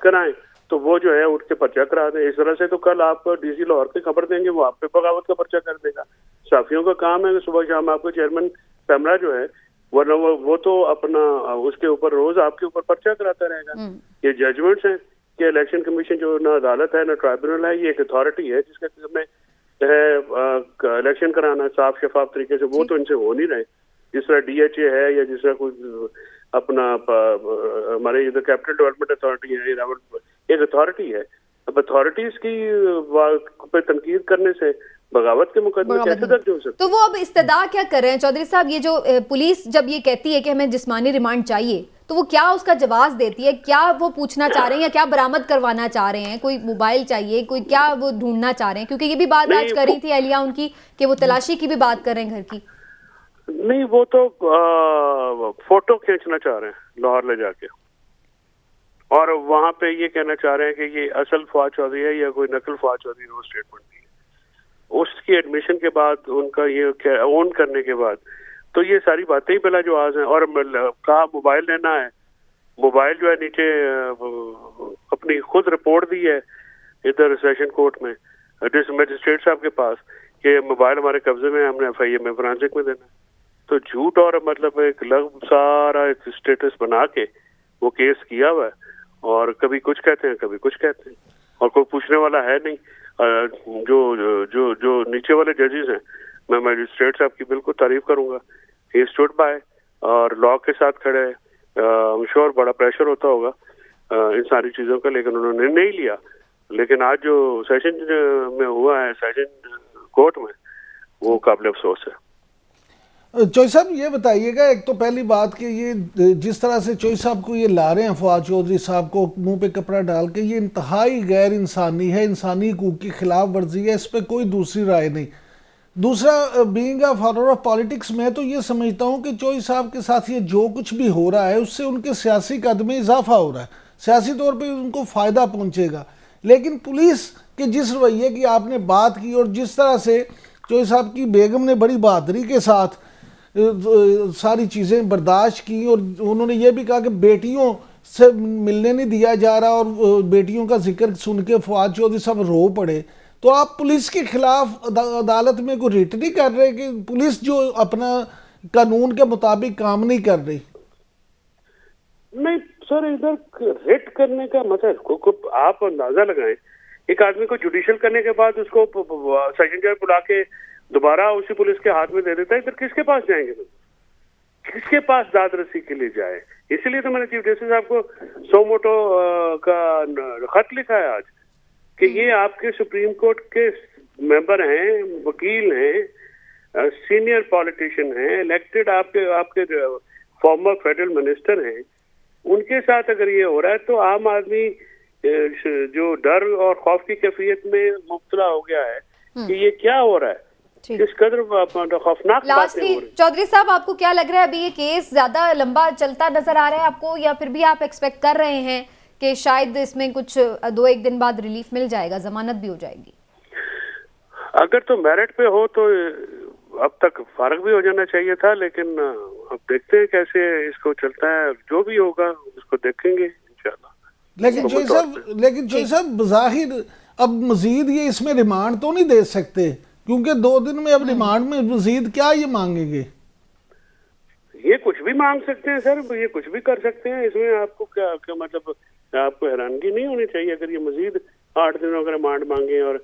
कराएं तो वो जो है उठ के पर्चा करा दें। इस तरह से तो कल आप डीसी लाहौर की खबर देंगे, वो आप पे बगावत का पर्चा कर देगा। साफियों का काम है सुबह शाम आपको चेयरमैन पैमरा जो है वरना वो तो अपना उसके ऊपर रोज आपके ऊपर पर्चा कराता रहेगा। ये जजमेंट्स हैं कि इलेक्शन कमीशन जो ना अदालत है ना ट्राइब्यूनल है, ये एक अथॉरिटी है जिसका काम है इलेक्शन कराना साफ शफाफ तरीके से। वो तो इनसे हो नहीं रहे। जिस तरह DHA है या जिस तरह कुछ अपना हमारे इधर कैपिटल डेवलपमेंट अथॉरिटी है, एक अथॉरिटी है। अब अथॉरिटीज की पे तनकीद करने से बगावत के मुकदमे कैसे दर्ज हो सकते? तो वो अब इस्तदा क्या कर रहे हैं चौधरी साहब? ये जो पुलिस जब ये कहती है कि हमें जिस्मानी रिमांड चाहिए तो वो क्या उसका जवाब देती है? क्या वो पूछना चाह रहे हैं या क्या बरामद करवाना चाह रहे हैं? कोई मोबाइल चाहिए, कोई क्या वो ढूंढना चाह रहे हैं? क्योंकि ये भी बात आज कर रही थी अहलिया उनकी कि वो तलाशी की भी बात कर रहे हैं घर की। नहीं, वो तो फोटो खींचना चाह रहे हैं लाहौर ले जाके और वहां पे ये कहना चाह रहे हैं कि ये असल फवाद चौधरी है या कोई नकल फवाद चौधरी ने वो स्टेटमेंट दी है। उसकी एडमिशन के बाद उनका ये ओन करने के बाद तो ये सारी बातें ही बिला जवाब हैं। और कहा मोबाइल लेना है, मोबाइल जो है नीचे अपनी खुद रिपोर्ट दी है इधर सेशन कोर्ट में मजिस्ट्रेट साहब के पास कि मोबाइल हमारे कब्जे में, हमने FIA में फोरेंसिक में देना है। तो झूठ और मतलब एक सारा एक स्टेटस बना के वो केस किया हुआ है और कभी कुछ कहते हैं कभी कुछ कहते हैं और कोई पूछने वाला है नहीं। जो जो जो नीचे वाले जजेस हैं, मैं मजिस्ट्रेट साहब की बिल्कुल तारीफ करूंगा। ही स्टूड बाय और लॉ के साथ खड़े। आई एम श्योर बड़ा प्रेशर होता होगा इन सारी चीजों का, लेकिन उन्होंने नहीं लिया। लेकिन आज जो सेशन में हुआ है सेशन कोर्ट में, वो काबिल अफसोस है। चौधरी साहब ये बताइएगा, एक तो पहली बात कि ये जिस तरह से चौधरी साहब को ये ला रहे हैं फवाद चौधरी साहब को मुंह पे कपड़ा डाल के, ये इंतहाई गैर इंसानी है, इंसानी हकूक की खिलाफ वर्जी है। इस पर कोई दूसरी राय नहीं। दूसरा, being a follower of politics, मैं तो ये समझता हूँ कि चौधरी साहब के साथ ये जो कुछ भी हो रहा है उससे उनके सियासी कद में इजाफा हो रहा है, सियासी तौर पर उनको फ़ायदा पहुँचेगा। लेकिन पुलिस के जिस रवैये की आपने बात की और जिस तरह से चौधरी साहब की बेगम ने बड़ी बहादुरी के साथ सारी चीज़ें बर्दाश्त की और उन्होंने ये भी कहा कि बेटियों से मिलने नहीं दिया जा रहा और बेटियों का जिक्र सुन के फवाद चौधरी साहब रो पड़े, तो आप पुलिस के खिलाफ अदालत में कोई रिट नहीं कर रहे कि पुलिस जो अपना कानून के मुताबिक काम नहीं कर रही? नहीं सर, इधर रिट करने का मतलब आप अंदाजा लगाएं, एक आदमी को जुडिशियल करने के बाद उसको सेशन जज बुला के दोबारा उसी पुलिस के हाथ में दे देता है। इधर किसके पास जाएंगे? किसके पास दाद रसी के लिए जाए? इसलिए तो मैंने चीफ जस्टिस साहब को सो मोटो का खत लिखा है आज कि ये आपके सुप्रीम कोर्ट के मेंबर हैं, वकील हैं, सीनियर पॉलिटिशियन हैं, इलेक्टेड आपके फॉर्मर फेडरल मिनिस्टर हैं। उनके साथ अगर ये हो रहा है तो आम आदमी जो डर और खौफ की कैफियत में मुब्तला हो गया है कि ये क्या हो रहा है, किस कदर खौफनाक बातें हो रही हैं। चौधरी साहब, आपको क्या लग रहा है, अभी ये केस ज्यादा लंबा चलता नजर आ रहा है आपको, या फिर भी आप एक्सपेक्ट कर रहे हैं कि शायद इसमें कुछ 2-1 दिन बाद रिलीफ मिल जाएगा, जमानत भी हो जाएगी? अगर तो मेरिट पे हो तो अब तक फारग भी हो जाना चाहिए था, लेकिन अब देखते हैं कैसे इसको चलता है, जो भी होगा उसको देखेंगे इंशाल्लाह। लेकिन जो साहब बज़ाहिर अब मजीद ये इसमें रिमांड तो नहीं दे सकते, क्योंकि 2 दिन में अब रिमांड में मजीद क्या ये मांगेंगे? ये कुछ भी मांग सकते हैं सर, ये कुछ भी कर सकते हैं, इसमें आपको क्या मतलब आपको हैरानगी नहीं होनी चाहिए अगर ये मजीद 8 दिनों का रिमांड मांगे और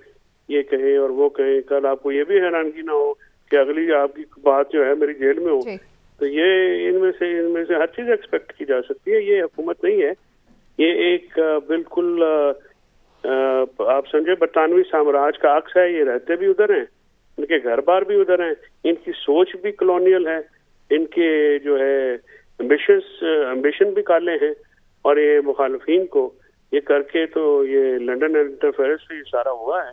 ये कहें और वो कहें। कल आपको ये भी हैरानगी ना हो कि अगली आपकी बात जो है मेरी जेल में हो। तो ये इनमें से हर चीज एक्सपेक्ट की जा सकती है। ये हुकूमत नहीं है, ये एक बिल्कुल आप समझे बरतानवी साम्राज्य का अक्स है। ये रहते भी उधर हैं, इनके घर बार भी उधर हैं, इनकी सोच भी कॉलोनियल है, इनके जो है एम्बिशन भी काले हैं, और ये मुखालफीन को ये करके तो ये लंदन इंटरफेरेंस से सारा हुआ है।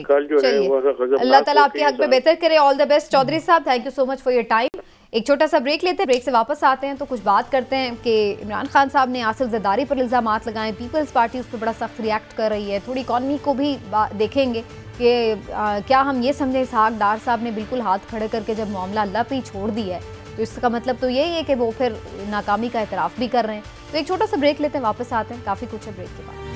कल जो है वो अल्लाह ताला आपके हक में बेहतर करे। ऑल द बेस्ट चौधरी साहब, thank you so much for your time. एक छोटा सा ब्रेक लेते हैं, ब्रेक से वापस आते हैं तो कुछ बात करते हैं कि इमरान खान साहब ने आसिफ जरदारी पर इल्ज़ामात लगाए, पीपल्स पार्टी उस पर बड़ा सख्त रिएक्ट कर रही है। थोड़ी इकॉनमी को भी देखेंगे कि क्या हम ये समझें इसहाक डार साहब ने बिल्कुल हाथ खड़े करके जब मामला अल्लाह पे ही छोड़ दिया है तो इसका मतलब तो यही है कि वो फिर नाकामी का एतराफ़ भी कर रहे हैं। तो एक छोटा सा ब्रेक लेते हैं, वापस आते हैं, काफ़ी कुछ है ब्रेक के बाद।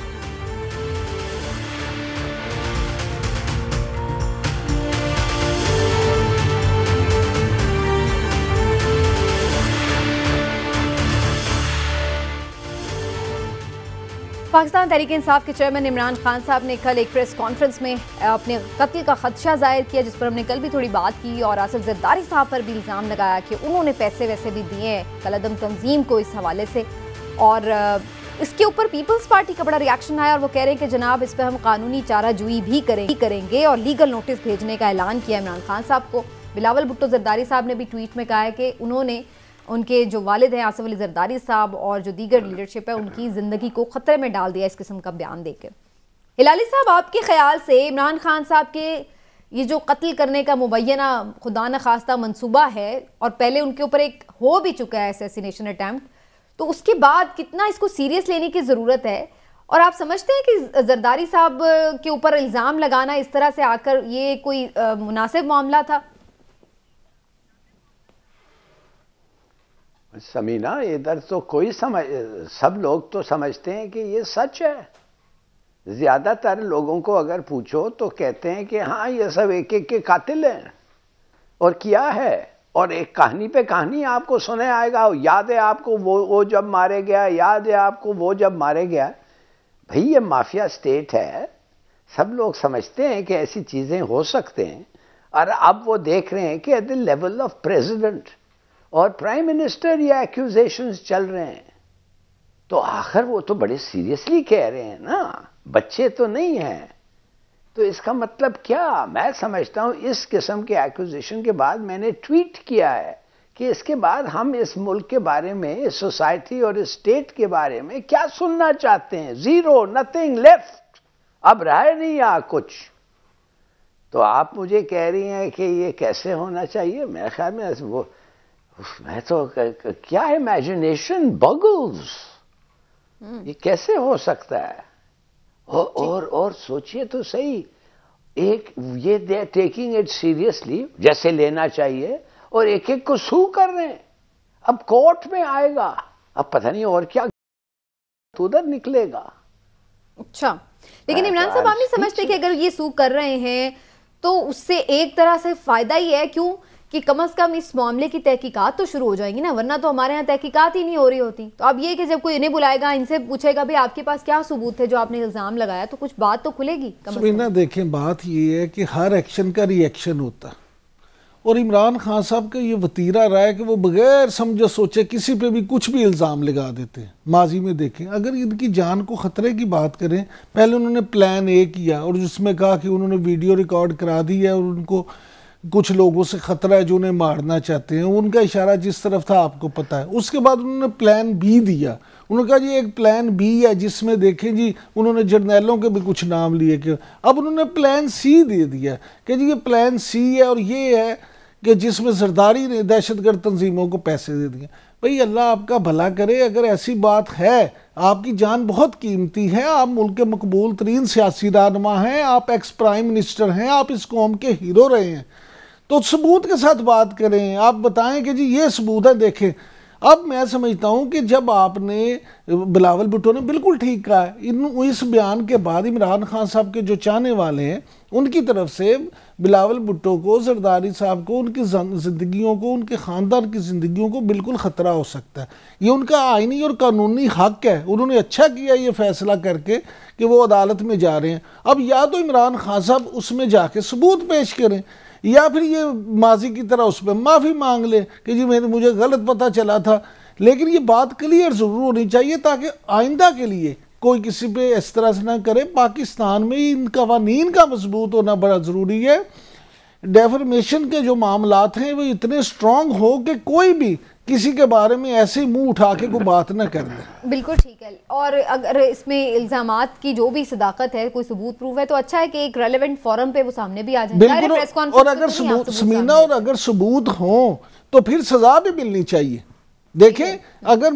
पाकिस्तान तहरीक इंसाफ के चेयरमैन इमरान खान साहब ने कल एक प्रेस कॉन्फ्रेंस में अपने कत्ल का खदशा जाहिर किया, जिस पर हमने कल भी थोड़ी बात की, और आसिफ जरदारी साहब पर भी इल्ज़ाम लगाया कि उन्होंने पैसे वैसे भी दिए हैं कलअदम तंजीम को इस हवाले से। और इसके ऊपर पीपल्स पार्टी का बड़ा रिएक्शन आया और वो कह रहे हैं कि जनाब इस पर हम कानूनी चाराजोई भी करेंगे और लीगल नोटिस भेजने का ऐलान किया इमरान खान साहब को। बिलावल भुट्टो जरदारी साहब ने भी ट्वीट में कहा है कि उन्होंने उनके जो वालिद हैं आसिफ अली जरदारी साहब और जो दीगर लीडरशिप है उनकी ज़िंदगी को ख़तरे में डाल दिया इस किस्म का बयान देकर। हिलाली साहब, आपके ख्याल से इमरान खान साहब के ये जो कत्ल करने का मुबैना खुदा न खास्ता मंसूबा है और पहले उनके ऊपर एक हो भी चुका है असैसिनेशन अटैम्प्ट, तो उसके बाद कितना इसको सीरियस लेने की ज़रूरत है? और आप समझते हैं कि जरदारी साहब के ऊपर इल्ज़ाम लगाना इस तरह से आकर ये कोई मुनासिब मामला था? समीना, इधर तो कोई सब लोग तो समझते हैं कि ये सच है। ज्यादातर लोगों को अगर पूछो तो कहते हैं कि हाँ ये सब एक एक के कातिल हैं और किया है, और एक कहानी पे कहानी आपको सुने आएगा। याद है आपको वो जब मारे गया, याद है आपको वो जब मारे गया। भाई ये माफिया स्टेट है, सब लोग समझते हैं कि ऐसी चीजें हो सकते हैं, और अब वो देख रहे हैं कि at the level of president और प्राइम मिनिस्टर ये एक्यूजेशंस चल रहे हैं, तो आखिर वो तो बड़े सीरियसली कह रहे हैं ना, बच्चे तो नहीं हैं। तो इसका मतलब क्या? मैं समझता हूं इस किस्म के एक्यूजेशन के बाद मैंने ट्वीट किया है कि इसके बाद हम इस मुल्क के बारे में, इस सोसाइटी और इस स्टेट के बारे में क्या सुनना चाहते हैं? जीरो, नथिंग लेफ्ट, अब रहा नहीं यहां कुछ। तो आप मुझे कह रही हैं कि ये कैसे होना चाहिए? मेरे ख्याल में वो मैं तो क्या इमेजिनेशन बगल्स, ये कैसे हो सकता है? और सोचिए तो सही, एक ये they are taking it seriously जैसे लेना चाहिए, और एक एक को सू कर रहे हैं। अब कोर्ट में आएगा, अब पता नहीं और क्या उधर निकलेगा। अच्छा, लेकिन इमरान साहब आप नहीं समझते कि अगर ये सू कर रहे हैं तो उससे एक तरह से फायदा ही है, क्यों कि कम से कम इस मामले की तहकीकात तो शुरू हो जाएंगी ना, वरना तो हमारे यहाँ तहकीकात ही नहीं हो रही होती। तो अब ये कि जब कोई इन्हें बुलाएगा, इनसे पूछेगा भाई आपके पास क्या सबूत है जो आपने इल्ज़ाम लगाया, तो कुछ बात तो खुलेगी। समीना देखें, बात ये है कि हर एक्शन का रिएक्शन होता है, और इमरान खान साहब का ये वतीरा रहा है कि वो बगैर समझे सोचे किसी पे भी कुछ भी इल्ज़ाम लगा देते हैं। माजी में देखें, अगर इनकी जान को ख़तरे की बात करें, पहले उन्होंने प्लान ए किया और जिसमें कहा कि उन्होंने वीडियो रिकॉर्ड करा दी है और उनको कुछ लोगों से ख़तरा है जो उन्हें मारना चाहते हैं, उनका इशारा जिस तरफ था आपको पता है। उसके बाद उन्होंने प्लान बी दिया, उन्होंने कहा जी एक प्लान बी है जिसमें देखें जी, उन्होंने जर्नैलों के भी कुछ नाम लिए कि अब उन्होंने प्लान सी दे दिया कि जी ये प्लान सी है और ये है कि जिसमें जरदारी ने दहशतगर्द तंजीमों को पैसे दे दिए। भाई अल्लाह आपका भला करे, अगर ऐसी बात है, आपकी जान बहुत कीमती है, आप मुल्क के मकबूल तरीन सियासी रहनुमा हैं, आप एक्स प्राइम मिनिस्टर हैं, आप इस कौम के हीरो रहे हैं, तो सबूत के साथ बात करें, आप बताएं कि जी ये सबूत है, देखें। अब मैं समझता हूं कि जब आपने, बिलावल भुट्टो ने बिल्कुल ठीक कहा है, इस बयान के बाद इमरान खान साहब के जो चाहने वाले हैं उनकी तरफ से बिलावल भुट्टो को, जरदारी साहब को, उनकी ज़िंदगियों को, उनके ख़ानदान की ज़िंदगियों को बिल्कुल ख़तरा हो सकता है। ये उनका आइनी और कानूनी हक है, उन्होंने अच्छा किया ये फैसला करके कि वो अदालत में जा रहे हैं। अब या तो इमरान खान साहब उसमें जाके सबूत पेश करें, या फिर ये माजी की तरह उस पर माफ़ी मांग ले कि जी मुझे गलत पता चला था। लेकिन ये बात क्लियर ज़रूर होनी चाहिए ताकि आइंदा के लिए कोई किसी पे इस तरह से ना करे। पाकिस्तान में इन कवानीन का मजबूत होना बड़ा ज़रूरी है। डेफर्मेशन के जो मामलात हैं वो इतने स्ट्रॉन्ग हो कि कोई भी किसी के बारे में ऐसे मुंह उठा के कोई बात ना कर दे। बिल्कुल ठीक है। और अगर इसमें इल्जामात की जो भी सदाकत है, कोई सबूत प्रूफ है, तो अच्छा है कि एक रेलेवेंट फोरम पे वो सामने भी आ जाए। बिल्कुल। और अगर सबूत समीना, और अगर सबूत हो तो फिर सजा भी मिलनी चाहिए। देखें, अगर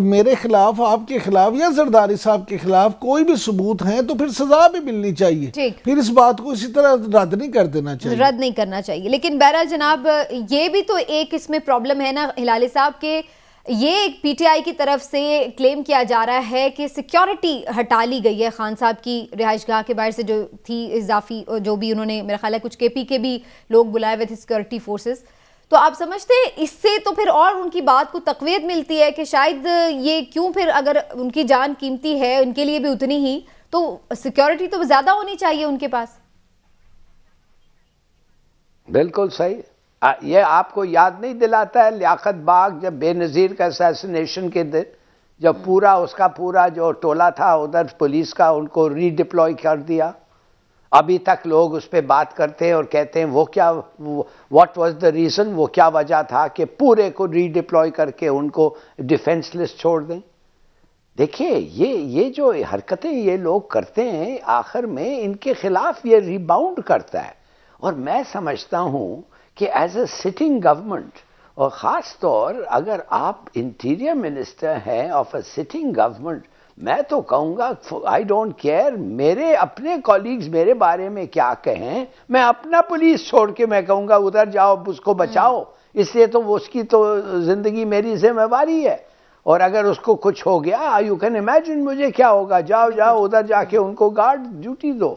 मेरे खिलाफ, आपके खिलाफ या जरदारी साहब के खिलाफ कोई भी सबूत हैं तो फिर सजा भी मिलनी चाहिए। फिर इस बात को इसी तरह रद्द नहीं कर देना चाहिए, रद्द नहीं करना चाहिए। लेकिन बहरहाल जनाब, ये भी तो एक इसमें प्रॉब्लम है ना हिलाली साहब के, ये एक पीटीआई की तरफ से क्लेम किया जा रहा है कि सिक्योरिटी हटा ली गई है खान साहब की रिहाइशगाह के बाहर से, जो थी इजाफी, जो भी उन्होंने मेरा ख्याल है कुछ केपी के भी लोग बुलाए हुए थे सिक्योरिटी फोर्सेस। तो आप समझते हैं इससे तो फिर और उनकी बात को तकवीयत मिलती है कि शायद ये क्यों, फिर अगर उनकी जान कीमती है उनके लिए भी उतनी ही, तो सिक्योरिटी तो ज्यादा होनी चाहिए उनके पास। बिल्कुल सही। ये आपको याद नहीं दिलाता है लियाकत बाग जब बेनज़ीर का असैसिनेशन के दिन, जब पूरा उसका पूरा जो टोला था उधर पुलिस का, उनको रीडिप्लॉय कर दिया। अभी तक लोग उस पर बात करते हैं और कहते हैं वो क्या, व्हाट वाज द रीज़न, वो क्या वजह था कि पूरे को रीडिप्लॉय करके उनको डिफेंसलेस छोड़ दें। देखिए ये जो हरकतें ये लोग करते हैं, आखिर में इनके खिलाफ ये रिबाउंड करता है। और मैं समझता हूं कि एज ए सिटिंग गवर्नमेंट, और ख़ास तौर अगर आप इंटीरियर मिनिस्टर हैं ऑफ अ सिटिंग गवर्नमेंट, मैं तो कहूँगा आई डोंट केयर मेरे अपने कॉलीग्स मेरे बारे में क्या कहें, मैं अपना पुलिस छोड़ के मैं कहूँगा उधर जाओ, उसको बचाओ। इसलिए तो उसकी तो ज़िंदगी मेरी जिम्मेवारी है, और अगर उसको कुछ हो गया, यू कैन इमेजिन मुझे क्या होगा। जाओ जाओ उधर जाके उनको गार्ड ड्यूटी दो।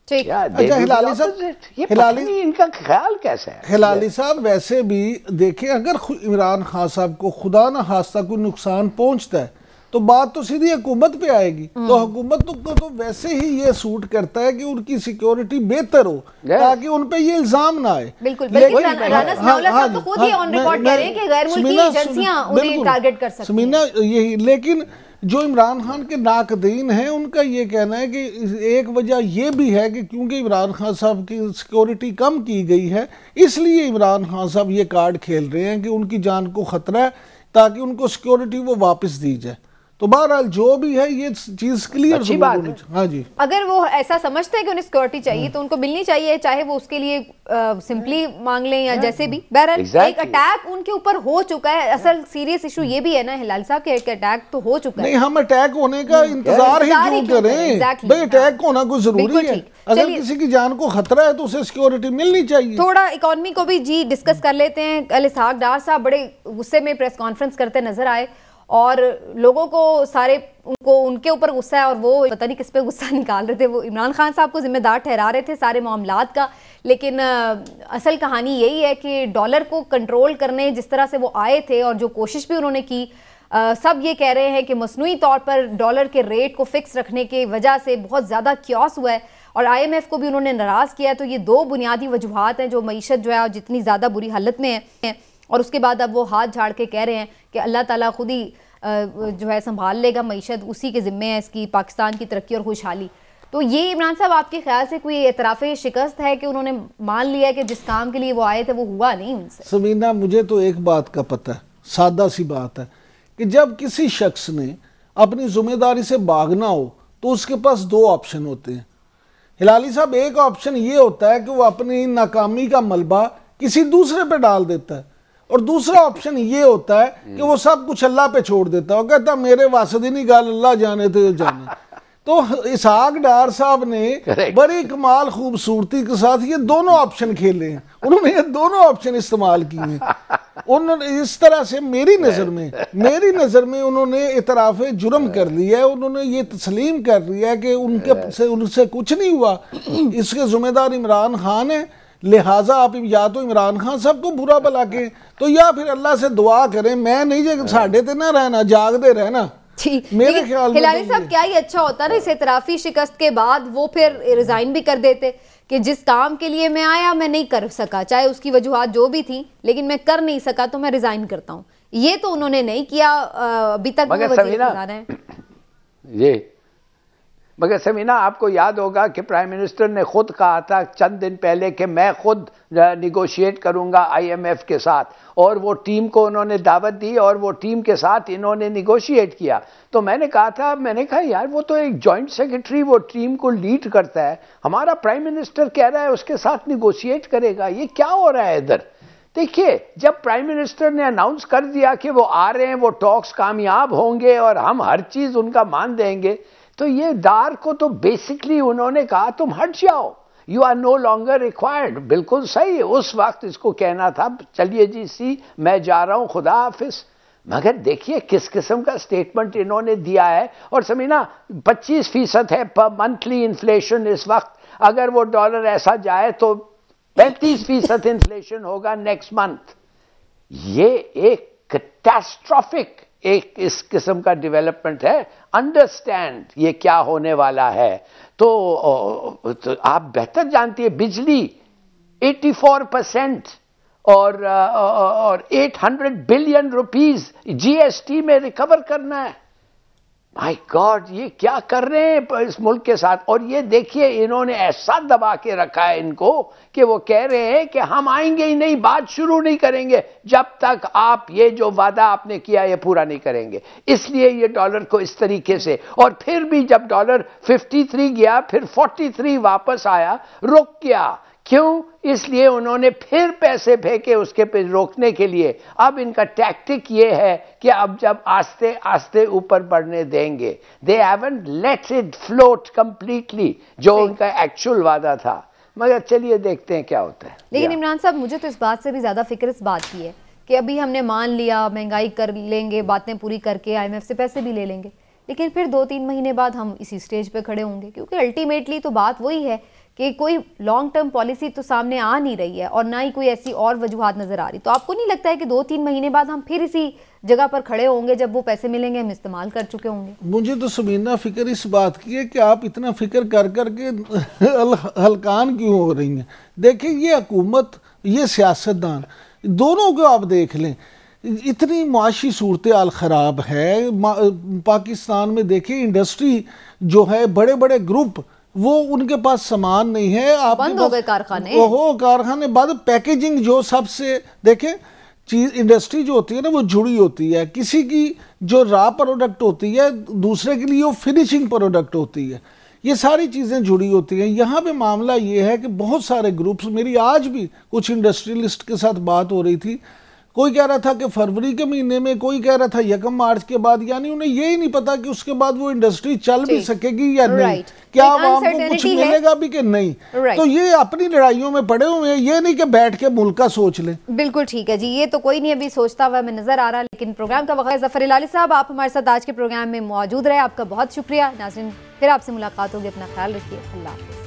ठीक। अच्छा हिलाली साहब, हिलाली इनका ख्याल कैसा है? हिलाली साहब वैसे भी देखें, अगर इमरान खान साहब को खुदा न खास्ता कोई नुकसान पहुंचता है तो बात तो सीधी हुकूमत पे आएगी। तो हुकूमत को तो वैसे ही ये सूट करता है कि उनकी सिक्योरिटी बेहतर हो ताकि उन पे ये इल्जाम ना आए। बिल्कुल, राना सनाउल्लाह साहब तो खुद ही ऑन रिकॉर्ड कह रहे हैं कि गैर मुल्की एजेंसियां उन्हें टारगेट कर सकती हैं। यही, लेकिन जो इमरान खान के नाकदीन हैं उनका ये कहना है कि एक वजह ये भी है कि क्योंकि इमरान खान साहब की सिक्योरिटी कम की गई है, इसलिए इमरान खान साहब ये कार्ड खेल रहे हैं कि उनकी जान को खतरा है ताकि उनको सिक्योरिटी वो वापस दी जाए। तो बहरहाल जो भी है ये चीज क्लियर अच्छी बात है। हाँ जी, अगर वो ऐसा समझते हैं कि उन्हें सिक्योरिटी चाहिए तो उनको मिलनी चाहिए, चाहे वो उसके लिए सिंपली मांग लें या जैसे भी। बहरहाल एक अटैक उनके ऊपर हो चुका है। असल सीरियस इशू ये भी है ना हिलाल साहब के, एक अटैक तो हो चुका है। नहीं, हम अटैक होने का इंतजार ही क्यों करें? भाई अटैक होना कोई जरूरी है? अगर किसी की जान को खतरा है तो उसे सिक्योरिटी मिलनी चाहिए। थोड़ा इकोनॉमी को भी जी डिस्कस कर लेते हैं। कल इसहाक डार साहब बड़े गुस्से में प्रेस कॉन्फ्रेंस करते नजर आए और लोगों को सारे उनके ऊपर गुस्सा है और वो पता नहीं किस पे गुस्सा निकाल रहे थे। वो इमरान खान साहब को जिम्मेदार ठहरा रहे थे सारे मामलात का। लेकिन असल कहानी यही है कि डॉलर को कंट्रोल करने जिस तरह से वो आए थे और जो कोशिश भी उन्होंने की, सब ये कह रहे हैं कि मसनूई तौर पर डॉलर के रेट को फिक्स रखने की वजह से बहुत ज़्यादा क्योस हुआ है और IMF को भी उन्होंने नाराज़ किया है। तो ये दो बुनियादी वजूहात हैं जो मईशत जो है जितनी ज़्यादा बुरी हालत में है, और उसके बाद अब वो हाथ झाड़ के कह रहे हैं कि अल्लाह ताला खुद ही जो है संभाल लेगा मईशत, उसी के ज़िम्मे है इसकी पाकिस्तान की तरक्की और खुशहाली। तो ये इमरान साहब आपके ख्याल से कोई एतराफ़ शिकस्त है कि उन्होंने मान लिया कि जिस काम के लिए वो आए थे वो हुआ नहीं उनसे? समीना, मुझे तो एक बात का पता है, सादा सी बात है कि जब किसी शख्स ने अपनी जिम्मेदारी से भागना हो तो उसके पास दो ऑप्शन होते हैं। हिलाली साहब, एक ऑप्शन ये होता है कि वो अपनी नाकामी का मलबा किसी दूसरे पे डाल देता है और दूसरा ऑप्शन ये होता है कि वो सब कुछ अल्लाह पे छोड़ देता है, कहता मेरे वासदी नहीं गाल अल्लाह जाने तो जाने। तो इसहाक डार साहब ने बड़ी कमाल खूबसूरती के साथ ये दोनों ऑप्शन खेले हैं, उन्होंने ये दोनों ऑप्शन इस्तेमाल किए हैं। उन्होंने इस तरह से मेरी नज़र में उन्होंने इतराफ़ जुर्म कर लिया है, उन्होंने ये तस्लीम कर लिया है कि उनसे कुछ नहीं हुआ, इसके ज़िम्मेदार इमरान खान है, लिहाजा आप या तो इमरान खान साहब को बुरा भला के तो या फिर अल्लाह से दुआ करें, मैं नहीं साढ़े ते ना रहना, जागते रहना। मेरे ख्याल में हिलारी साहब क्या ही अच्छा होता ना इस इतराफी शिकस्त के बाद वो फिर रिजाइन भी कर देते कि जिस काम के लिए मैं आया मैं नहीं कर सका, चाहे उसकी वजूहात जो भी थी, लेकिन मैं कर नहीं सका तो मैं रिजाइन करता हूँ। ये तो उन्होंने नहीं किया अभी तक। मगर समीना आपको याद होगा कि प्राइम मिनिस्टर ने खुद कहा था चंद दिन पहले कि मैं खुद निगोशिएट करूंगा IMF के साथ, और वो टीम को उन्होंने दावत दी और वो टीम के साथ इन्होंने निगोशिएट किया। तो मैंने कहा यार वो तो एक जॉइंट सेक्रेटरी वो टीम को लीड करता है, हमारा प्राइम मिनिस्टर कह रहा है उसके साथ निगोशिएट करेगा, ये क्या हो रहा है इधर। देखिए जब प्राइम मिनिस्टर ने अनाउंस कर दिया कि वो आ रहे हैं, वो टॉक्स कामयाब होंगे और हम हर चीज उनका मान देंगे, तो ये डार को तो बेसिकली उन्होंने कहा तुम हट जाओ, you are no longer required. बिल्कुल सही है, उस वक्त इसको कहना था चलिए जी सी मैं जा रहा हूं, खुदा हाफिज। मगर देखिए किस किस्म का स्टेटमेंट इन्होंने दिया है। और समीना 25% है पर मंथली इन्फ्लेशन इस वक्त, अगर वो डॉलर ऐसा जाए तो 35% इन्फ्लेशन होगा नेक्स्ट मंथ। ये एक कैटास्ट्रोफिक एक इस किस्म का डेवलपमेंट है। अंडरस्टैंड ये क्या होने वाला है। तो आप बेहतर जानती है बिजली 84% और 800 बिलियन रुपीस GST में रिकवर करना है। माय गॉड ये क्या कर रहे हैं इस मुल्क के साथ। और ये देखिए इन्होंने ऐसा दबा के रखा है इनको कि वो कह रहे हैं कि हम आएंगे ही नहीं, बात शुरू नहीं करेंगे जब तक आप ये जो वादा आपने किया ये पूरा नहीं करेंगे। इसलिए ये डॉलर को इस तरीके से, और फिर भी जब डॉलर 53 गया फिर 43 वापस आया, रुक गया। क्यों? इसलिए उन्होंने फिर पैसे फेंके उसके पे रोकने के लिए। अब इनका टैक्टिक ये है कि अब जब आस्ते आस्ते ऊपर बढ़ने देंगे, they haven't let it float completely जो उनका एक्चुअल वादा था। मगर चलिए देखते हैं क्या होता है। लेकिन इमरान साहब मुझे तो इस बात से भी ज्यादा फिक्र इस बात की है कि अभी हमने मान लिया महंगाई कर लेंगे, बातें पूरी करके IMF से पैसे भी ले लेंगे, लेकिन फिर 2-3 महीने बाद हम इसी स्टेज पे खड़े होंगे, क्योंकि अल्टीमेटली तो बात वही है कि कोई लॉन्ग टर्म पॉलिसी तो सामने आ नहीं रही है और ना ही कोई ऐसी और वजूहात नजर आ रही। तो आपको नहीं लगता है कि 2-3 महीने बाद हम फिर इसी जगह पर खड़े होंगे जब वो पैसे मिलेंगे हम इस्तेमाल कर चुके होंगे? मुझे तो समीना फिक्र इस बात की है कि आप इतना फिक्र कर करके हलकान क्यों हो रही हैं। देखिए ये हुकूमत ये सियासतदान दोनों को आप देख लें, इतनी मुआशी सूरत हाल ख़राब है पाकिस्तान में। देखिए इंडस्ट्री जो है, बड़े बड़े ग्रुप वो उनके पास सामान नहीं है, आप बंद हो गए कारखाने, कारखाने बाद पैकेजिंग जो सबसे देखें चीज इंडस्ट्री जो होती है ना वो जुड़ी होती है, किसी की जो रॉ प्रोडक्ट होती है दूसरे के लिए वो फिनिशिंग प्रोडक्ट होती है, ये सारी चीज़ें जुड़ी होती हैं। यहाँ पे मामला ये है कि बहुत सारे ग्रुप्स, मेरी आज भी कुछ इंडस्ट्रियलिस्ट के साथ बात हो रही थी, कोई कह रहा था कि फरवरी के महीने में, कोई कह रहा था 1 मार्च के बाद, यानी उन्हें यही नहीं पता कि उसके बाद वो इंडस्ट्री चल भी सकेगी या नहीं, क्या आवाम को कुछ मिलेगा भी कि नहीं। तो ये अपनी लड़ाइयों में पड़े हुए हैं, ये नहीं कि बैठ के मुल्क का सोच लें। बिल्कुल ठीक है जी, ये तो कोई नहीं अभी सोचता हुआ हमें नजर आ रहा। लेकिन प्रोग्राम का वक्त, जफर हिलाली साहब आप हमारे साथ आज के प्रोग्राम में मौजूद रहे, आपका बहुत शुक्रिया। नाज़रीन फिर आपसे मुलाकात होगी, अपना ख्याल रखिए, अल्लाह हाफ़िज़।